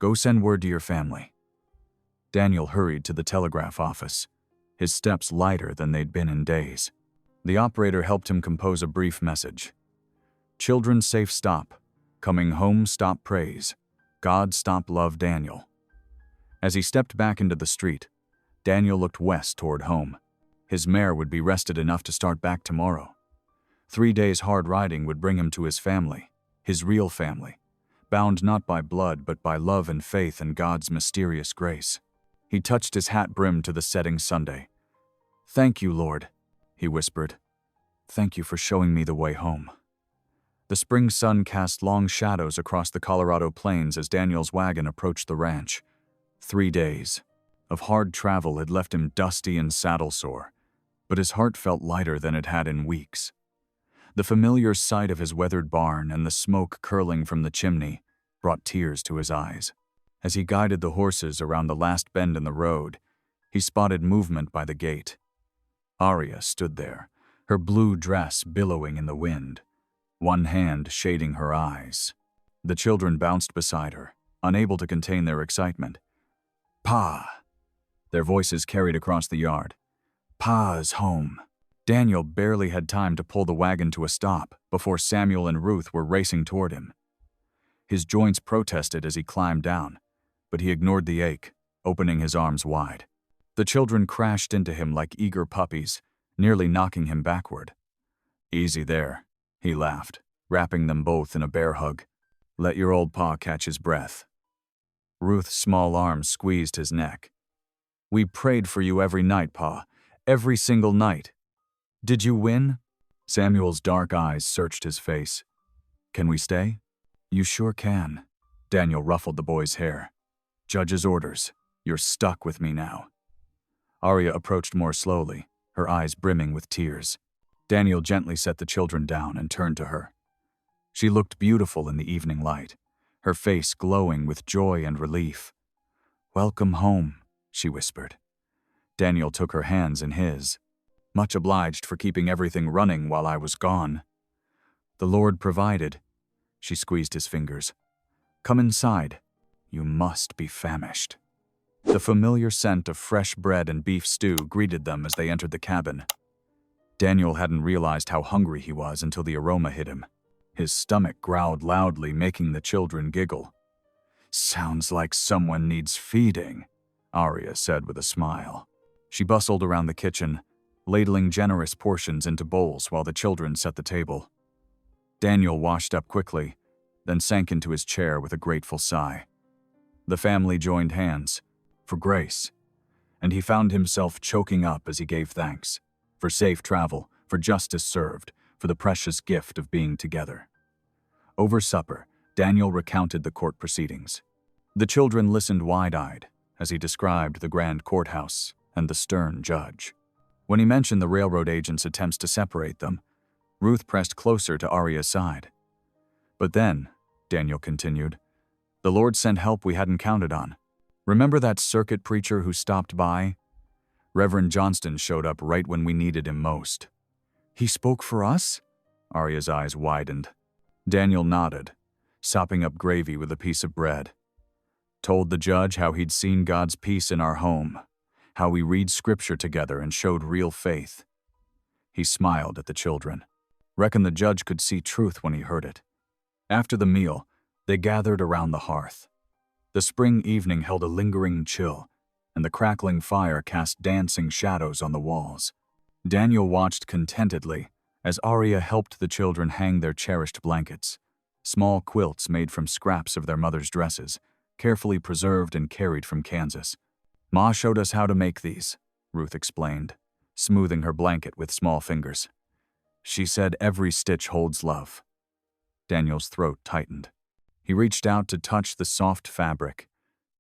go send word to your family." Daniel hurried to the telegraph office, his steps lighter than they'd been in days. The operator helped him compose a brief message. "Children safe stop. Coming home stop praise. God stop love Daniel." As he stepped back into the street, Daniel looked west toward home. His mare would be rested enough to start back tomorrow. 3 days hard riding would bring him to his family, his real family, bound not by blood but by love and faith in God's mysterious grace. He touched his hat brim to the setting Sunday. "Thank you, Lord," he whispered. "Thank you for showing me the way home." The spring sun cast long shadows across the Colorado plains as Daniel's wagon approached the ranch. 3 days of hard travel had left him dusty and saddle-sore, but his heart felt lighter than it had in weeks. The familiar sight of his weathered barn and the smoke curling from the chimney brought tears to his eyes. As he guided the horses around the last bend in the road, he spotted movement by the gate. Aria stood there, her blue dress billowing in the wind, one hand shading her eyes. The children bounced beside her, unable to contain their excitement. "Pa!" Their voices carried across the yard. "Pa is home." Daniel barely had time to pull the wagon to a stop before Samuel and Ruth were racing toward him. His joints protested as he climbed down, but he ignored the ache, opening his arms wide. The children crashed into him like eager puppies, nearly knocking him backward. "Easy there," he laughed, wrapping them both in a bear hug. "Let your old pa catch his breath." Ruth's small arms squeezed his neck. "We prayed for you every night, Pa. Every single night. Did you win?" Samuel's dark eyes searched his face. "Can we stay?" "You sure can." Daniel ruffled the boy's hair. "Judge's orders. You're stuck with me now." Aria approached more slowly, her eyes brimming with tears. Daniel gently set the children down and turned to her. She looked beautiful in the evening light, her face glowing with joy and relief. "Welcome home," she whispered. Daniel took her hands in his. "Much obliged for keeping everything running while I was gone." "The Lord provided." She squeezed his fingers. "Come inside. You must be famished." The familiar scent of fresh bread and beef stew greeted them as they entered the cabin. Daniel hadn't realized how hungry he was until the aroma hit him. His stomach growled loudly, making the children giggle. "Sounds like someone needs feeding," Aria said with a smile. She bustled around the kitchen, ladling generous portions into bowls while the children set the table. Daniel washed up quickly, then sank into his chair with a grateful sigh. The family joined hands, for grace, and he found himself choking up as he gave thanks, for safe travel, for justice served, for the precious gift of being together. Over supper, Daniel recounted the court proceedings. The children listened wide-eyed as he described the grand courthouse and the stern judge. When he mentioned the railroad agent's attempts to separate them, Ruth pressed closer to Aria's side. "But then," Daniel continued, "the Lord sent help we hadn't counted on. Remember that circuit preacher who stopped by? Reverend Johnston showed up right when we needed him most. He spoke for us? Arya's eyes widened. Daniel nodded, sopping up gravy with a piece of bread. Told the judge how he'd seen God's peace in our home, how we read scripture together and showed real faith. He smiled at the children. Reckon the judge could see truth when he heard it. After the meal, they gathered around the hearth. The spring evening held a lingering chill, and the crackling fire cast dancing shadows on the walls. Daniel watched contentedly as Arya helped the children hang their cherished blankets, small quilts made from scraps of their mother's dresses, carefully preserved and carried from Kansas. Ma showed us how to make these, Ruth explained, smoothing her blanket with small fingers. She said every stitch holds love. Daniel's throat tightened. He reached out to touch the soft fabric,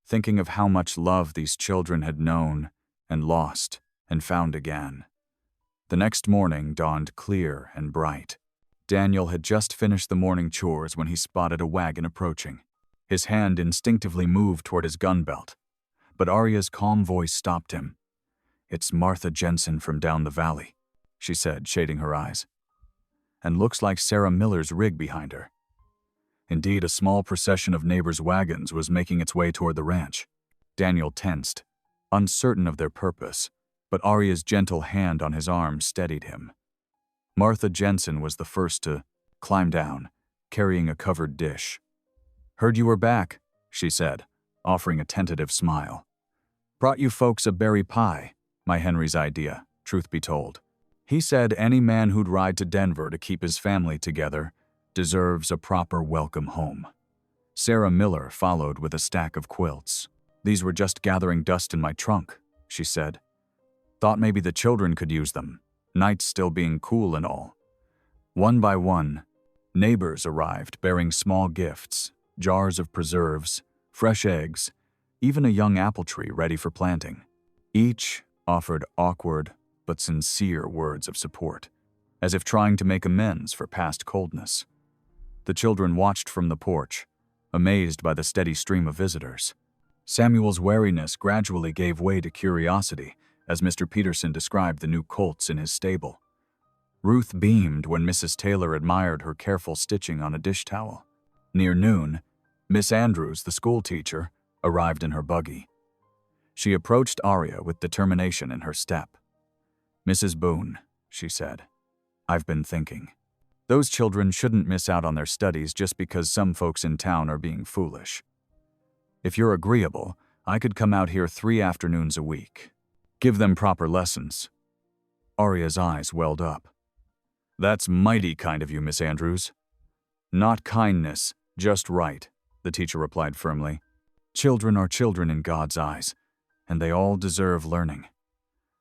thinking of how much love these children had known and lost and found again. The next morning dawned clear and bright. Daniel had just finished the morning chores when he spotted a wagon approaching. His hand instinctively moved toward his gun belt, but Arya's calm voice stopped him. "It's Martha Jensen from down the valley," she said, shading her eyes. "And looks like Sarah Miller's rig behind her." Indeed, a small procession of neighbors' wagons was making its way toward the ranch. Daniel tensed, uncertain of their purpose, but Arya's gentle hand on his arm steadied him. Martha Jensen was the first to climb down, carrying a covered dish. "Heard you were back," she said, offering a tentative smile. "Brought you folks a berry pie, my Henry's idea, truth be told. He said any man who'd ride to Denver to keep his family together deserves a proper welcome home." Sarah Miller followed with a stack of quilts. "These were just gathering dust in my trunk," she said. "Thought maybe the children could use them, nights still being cool and all." One by one, neighbors arrived bearing small gifts, jars of preserves, fresh eggs, even a young apple tree ready for planting. Each offered awkward but sincere words of support, as if trying to make amends for past coldness. The children watched from the porch, amazed by the steady stream of visitors. Samuel's wariness gradually gave way to curiosity as Mr. Peterson described the new colts in his stable. Ruth beamed when Mrs. Taylor admired her careful stitching on a dish towel. Near noon, Miss Andrews, the school teacher, arrived in her buggy. She approached Arya with determination in her step. "Mrs. Boone," she said, "I've been thinking. Those children shouldn't miss out on their studies just because some folks in town are being foolish. If you're agreeable, I could come out here 3 afternoons a week. Give them proper lessons." Arya's eyes welled up. "That's mighty kind of you, Miss Andrews." "Not kindness, just right," the teacher replied firmly. "Children are children in God's eyes, and they all deserve learning."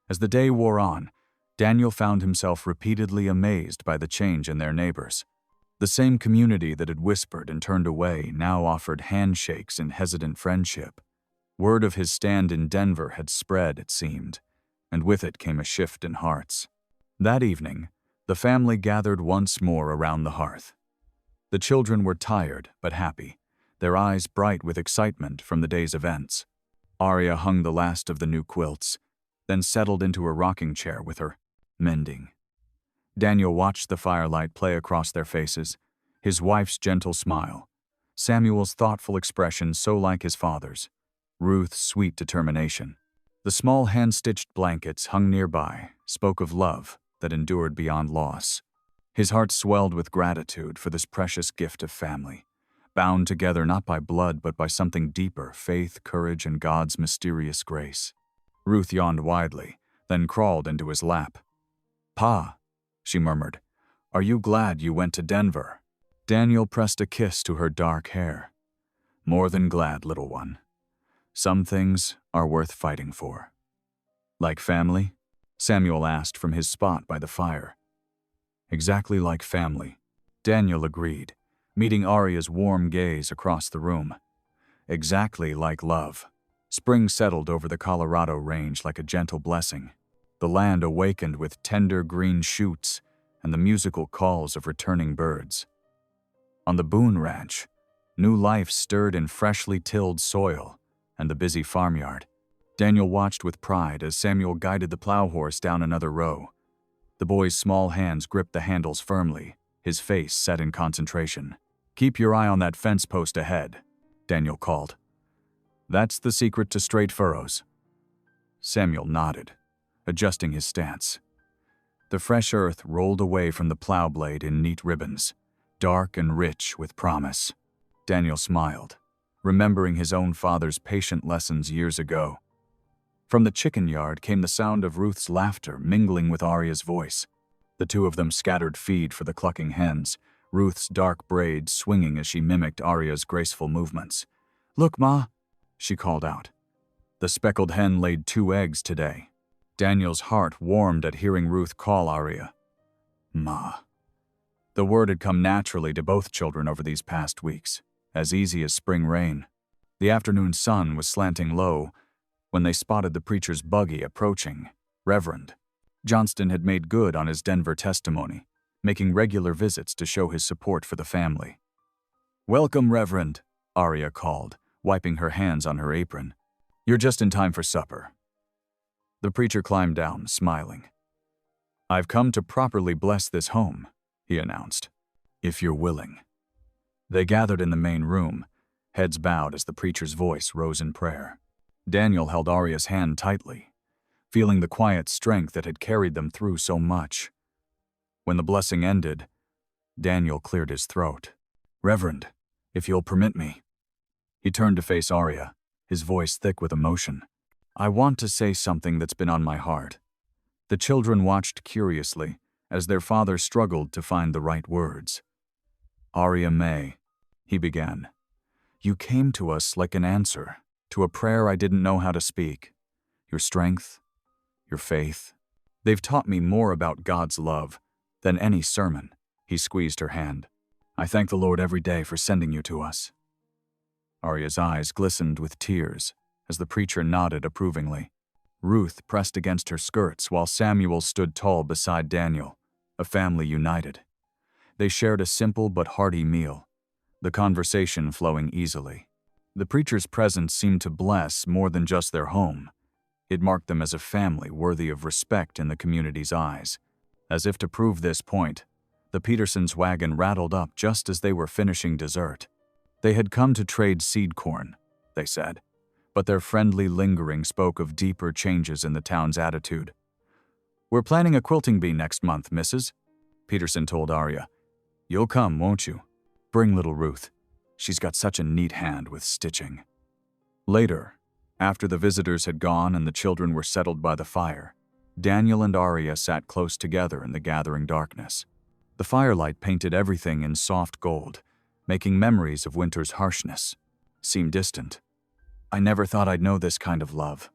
As the day wore on, Daniel found himself repeatedly amazed by the change in their neighbors. The same community that had whispered and turned away now offered handshakes in hesitant friendship. Word of his stand in Denver had spread, it seemed, and with it came a shift in hearts. That evening, the family gathered once more around the hearth. The children were tired but happy, their eyes bright with excitement from the day's events. Arya hung the last of the new quilts, then settled into a rocking chair with her mending. Daniel watched the firelight play across their faces, his wife's gentle smile, Samuel's thoughtful expression so like his father's, Ruth's sweet determination. The small hand-stitched blankets hung nearby spoke of love that endured beyond loss. His heart swelled with gratitude for this precious gift of family, bound together not by blood but by something deeper, faith, courage, and God's mysterious grace. Ruth yawned widely, then crawled into his lap. "Pa," she murmured, "are you glad you went to Denver?" Daniel pressed a kiss to her dark hair. "More than glad, little one. Some things are worth fighting for." "Like family?" Samuel asked from his spot by the fire. "Exactly like family," Daniel agreed, meeting Arya's warm gaze across the room. "Exactly like love." Spring settled over the Colorado range like a gentle blessing. The land awakened with tender green shoots and the musical calls of returning birds. On the Boone Ranch, new life stirred in freshly tilled soil and the busy farmyard. Daniel watched with pride as Samuel guided the plow horse down another row. The boy's small hands gripped the handles firmly, his face set in concentration. "Keep your eye on that fence post ahead," Daniel called. "That's the secret to straight furrows." Samuel nodded, adjusting his stance. The fresh earth rolled away from the plow blade in neat ribbons, dark and rich with promise. Daniel smiled, remembering his own father's patient lessons years ago. From the chicken yard came the sound of Ruth's laughter mingling with Arya's voice. The two of them scattered feed for the clucking hens, Ruth's dark braids swinging as she mimicked Arya's graceful movements. "Look, Ma," she called out. The speckled hen laid 2 eggs today. Daniel's heart warmed at hearing Ruth call Arya Ma. The word had come naturally to both children over these past weeks, as easy as spring rain. The afternoon sun was slanting low when they spotted the preacher's buggy approaching. Reverend Johnston had made good on his Denver testimony, making regular visits to show his support for the family. "Welcome, Reverend," Arya called, wiping her hands on her apron. "You're just in time for supper." The preacher climbed down, smiling. "I've come to properly bless this home," he announced, "if you're willing." They gathered in the main room, heads bowed as the preacher's voice rose in prayer. Daniel held Arya's hand tightly, feeling the quiet strength that had carried them through so much. When the blessing ended, Daniel cleared his throat. "Reverend, if you'll permit me." He turned to face Arya, his voice thick with emotion. "I want to say something that's been on my heart." The children watched curiously as their father struggled to find the right words. "Arya May," he began, "you came to us like an answer to a prayer I didn't know how to speak. Your strength, your faith, they've taught me more about God's love than any sermon." He squeezed her hand. "I thank the Lord every day for sending you to us." Arya's eyes glistened with tears as the preacher nodded approvingly. Ruth pressed against her skirts while Samuel stood tall beside Daniel, a family united. They shared a simple but hearty meal, the conversation flowing easily. The preacher's presence seemed to bless more than just their home. It marked them as a family worthy of respect in the community's eyes. As if to prove this point, the Petersons' wagon rattled up just as they were finishing dessert. They had come to trade seed corn, they said, but their friendly lingering spoke of deeper changes in the town's attitude. "We're planning a quilting bee next month, Mrs." Peterson told Arya. "You'll come, won't you? Bring little Ruth. She's got such a neat hand with stitching." Later, after the visitors had gone and the children were settled by the fire, Daniel and Arya sat close together in the gathering darkness. The firelight painted everything in soft gold, making memories of winter's harshness seem distant. "I never thought I'd know this kind of love,"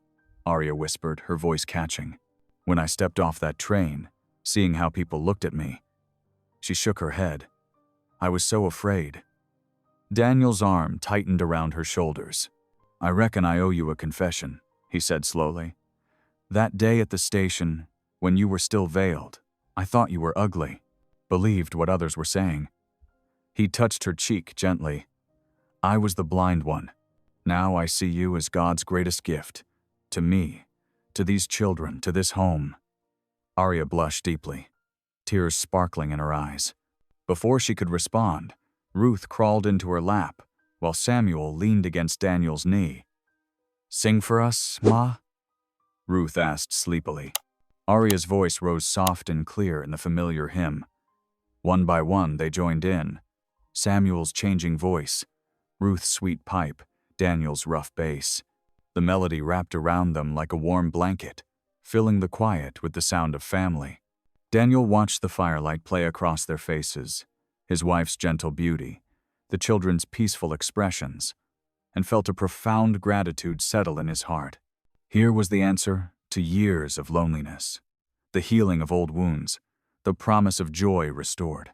Arya whispered, her voice catching. "When I stepped off that train, seeing how people looked at me." She shook her head. "I was so afraid." Daniel's arm tightened around her shoulders. "I reckon I owe you a confession," he said slowly. "That day at the station, when you were still veiled, I thought you were ugly, believed what others were saying." He touched her cheek gently. "I was the blind one. Now I see you as God's greatest gift. To me, to these children, to this home." Arya blushed deeply, tears sparkling in her eyes. Before she could respond, Ruth crawled into her lap, while Samuel leaned against Daniel's knee. "Sing for us, Ma?" Ruth asked sleepily. Arya's voice rose soft and clear in the familiar hymn. One by one, they joined in. Samuel's changing voice, Ruth's sweet pipe, Daniel's rough bass. The melody wrapped around them like a warm blanket, filling the quiet with the sound of family. Daniel watched the firelight play across their faces, his wife's gentle beauty, the children's peaceful expressions, and felt a profound gratitude settle in his heart. Here was the answer to years of loneliness, the healing of old wounds, the promise of joy restored.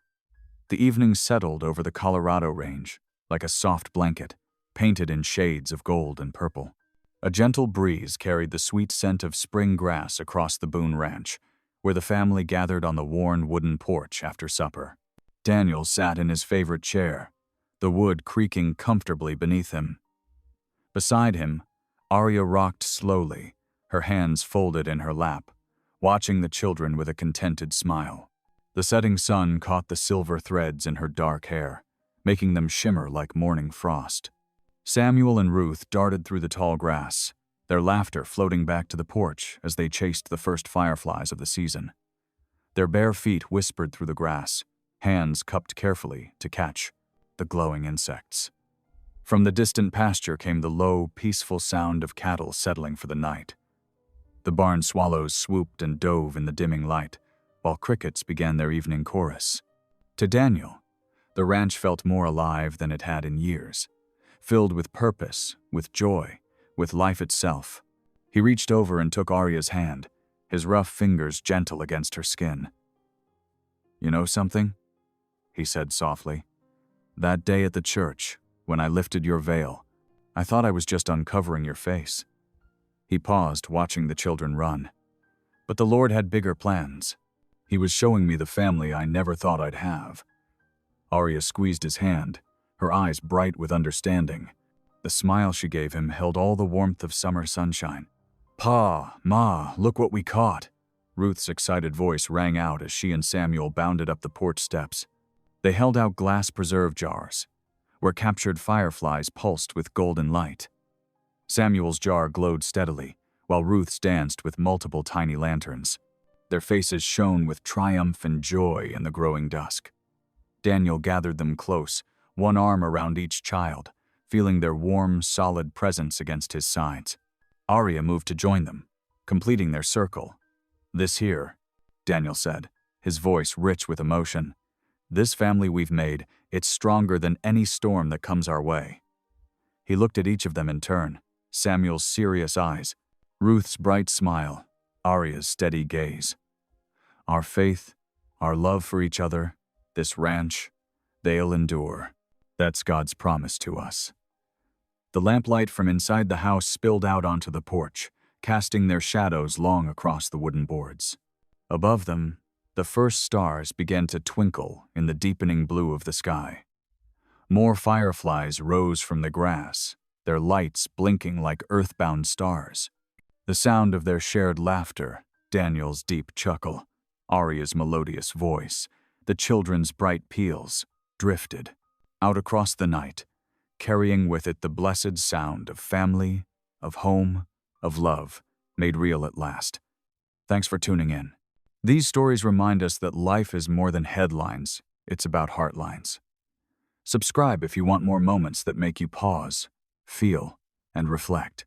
The evening settled over the Colorado range like a soft blanket, painted in shades of gold and purple. A gentle breeze carried the sweet scent of spring grass across the Boone Ranch, where the family gathered on the worn wooden porch after supper. Daniel sat in his favorite chair, the wood creaking comfortably beneath him. Beside him, Arya rocked slowly, her hands folded in her lap, watching the children with a contented smile. The setting sun caught the silver threads in her dark hair, making them shimmer like morning frost. Samuel and Ruth darted through the tall grass, their laughter floating back to the porch as they chased the first fireflies of the season. Their bare feet whispered through the grass, hands cupped carefully to catch the glowing insects. From the distant pasture came the low, peaceful sound of cattle settling for the night. The barn swallows swooped and dove in the dimming light, while crickets began their evening chorus. To Daniel, the ranch felt more alive than it had in years, filled with purpose, with joy, with life itself. He reached over and took Arya's hand, his rough fingers gentle against her skin. "You know something?" he said softly. "That day at the church, when I lifted your veil, I thought I was just uncovering your face." He paused, watching the children run. But the Lord had bigger plans. He was showing me the family I never thought I'd have. Arya squeezed his hand, her eyes bright with understanding. The smile she gave him held all the warmth of summer sunshine. "Pa, Ma, look what we caught!" Ruth's excited voice rang out as she and Samuel bounded up the porch steps. They held out glass preserve jars, where captured fireflies pulsed with golden light. Samuel's jar glowed steadily, while Ruth's danced with multiple tiny lanterns. Their faces shone with triumph and joy in the growing dusk. Daniel gathered them close, one arm around each child, feeling their warm, solid presence against his sides. Arya moved to join them, completing their circle. "This here," Daniel said, his voice rich with emotion. "This family we've made, it's stronger than any storm that comes our way." He looked at each of them in turn, Samuel's serious eyes, Ruth's bright smile, Arya's steady gaze. "Our faith, our love for each other, this ranch, they'll endure. That's God's promise to us." The lamplight from inside the house spilled out onto the porch, casting their shadows long across the wooden boards. Above them, the first stars began to twinkle in the deepening blue of the sky. More fireflies rose from the grass, their lights blinking like earthbound stars. The sound of their shared laughter, Daniel's deep chuckle, Arya's melodious voice, the children's bright peals, drifted out across the night, carrying with it the blessed sound of family, of home, of love, made real at last. Thanks for tuning in. These stories remind us that life is more than headlines, it's about heartlines. Subscribe if you want more moments that make you pause, feel, and reflect.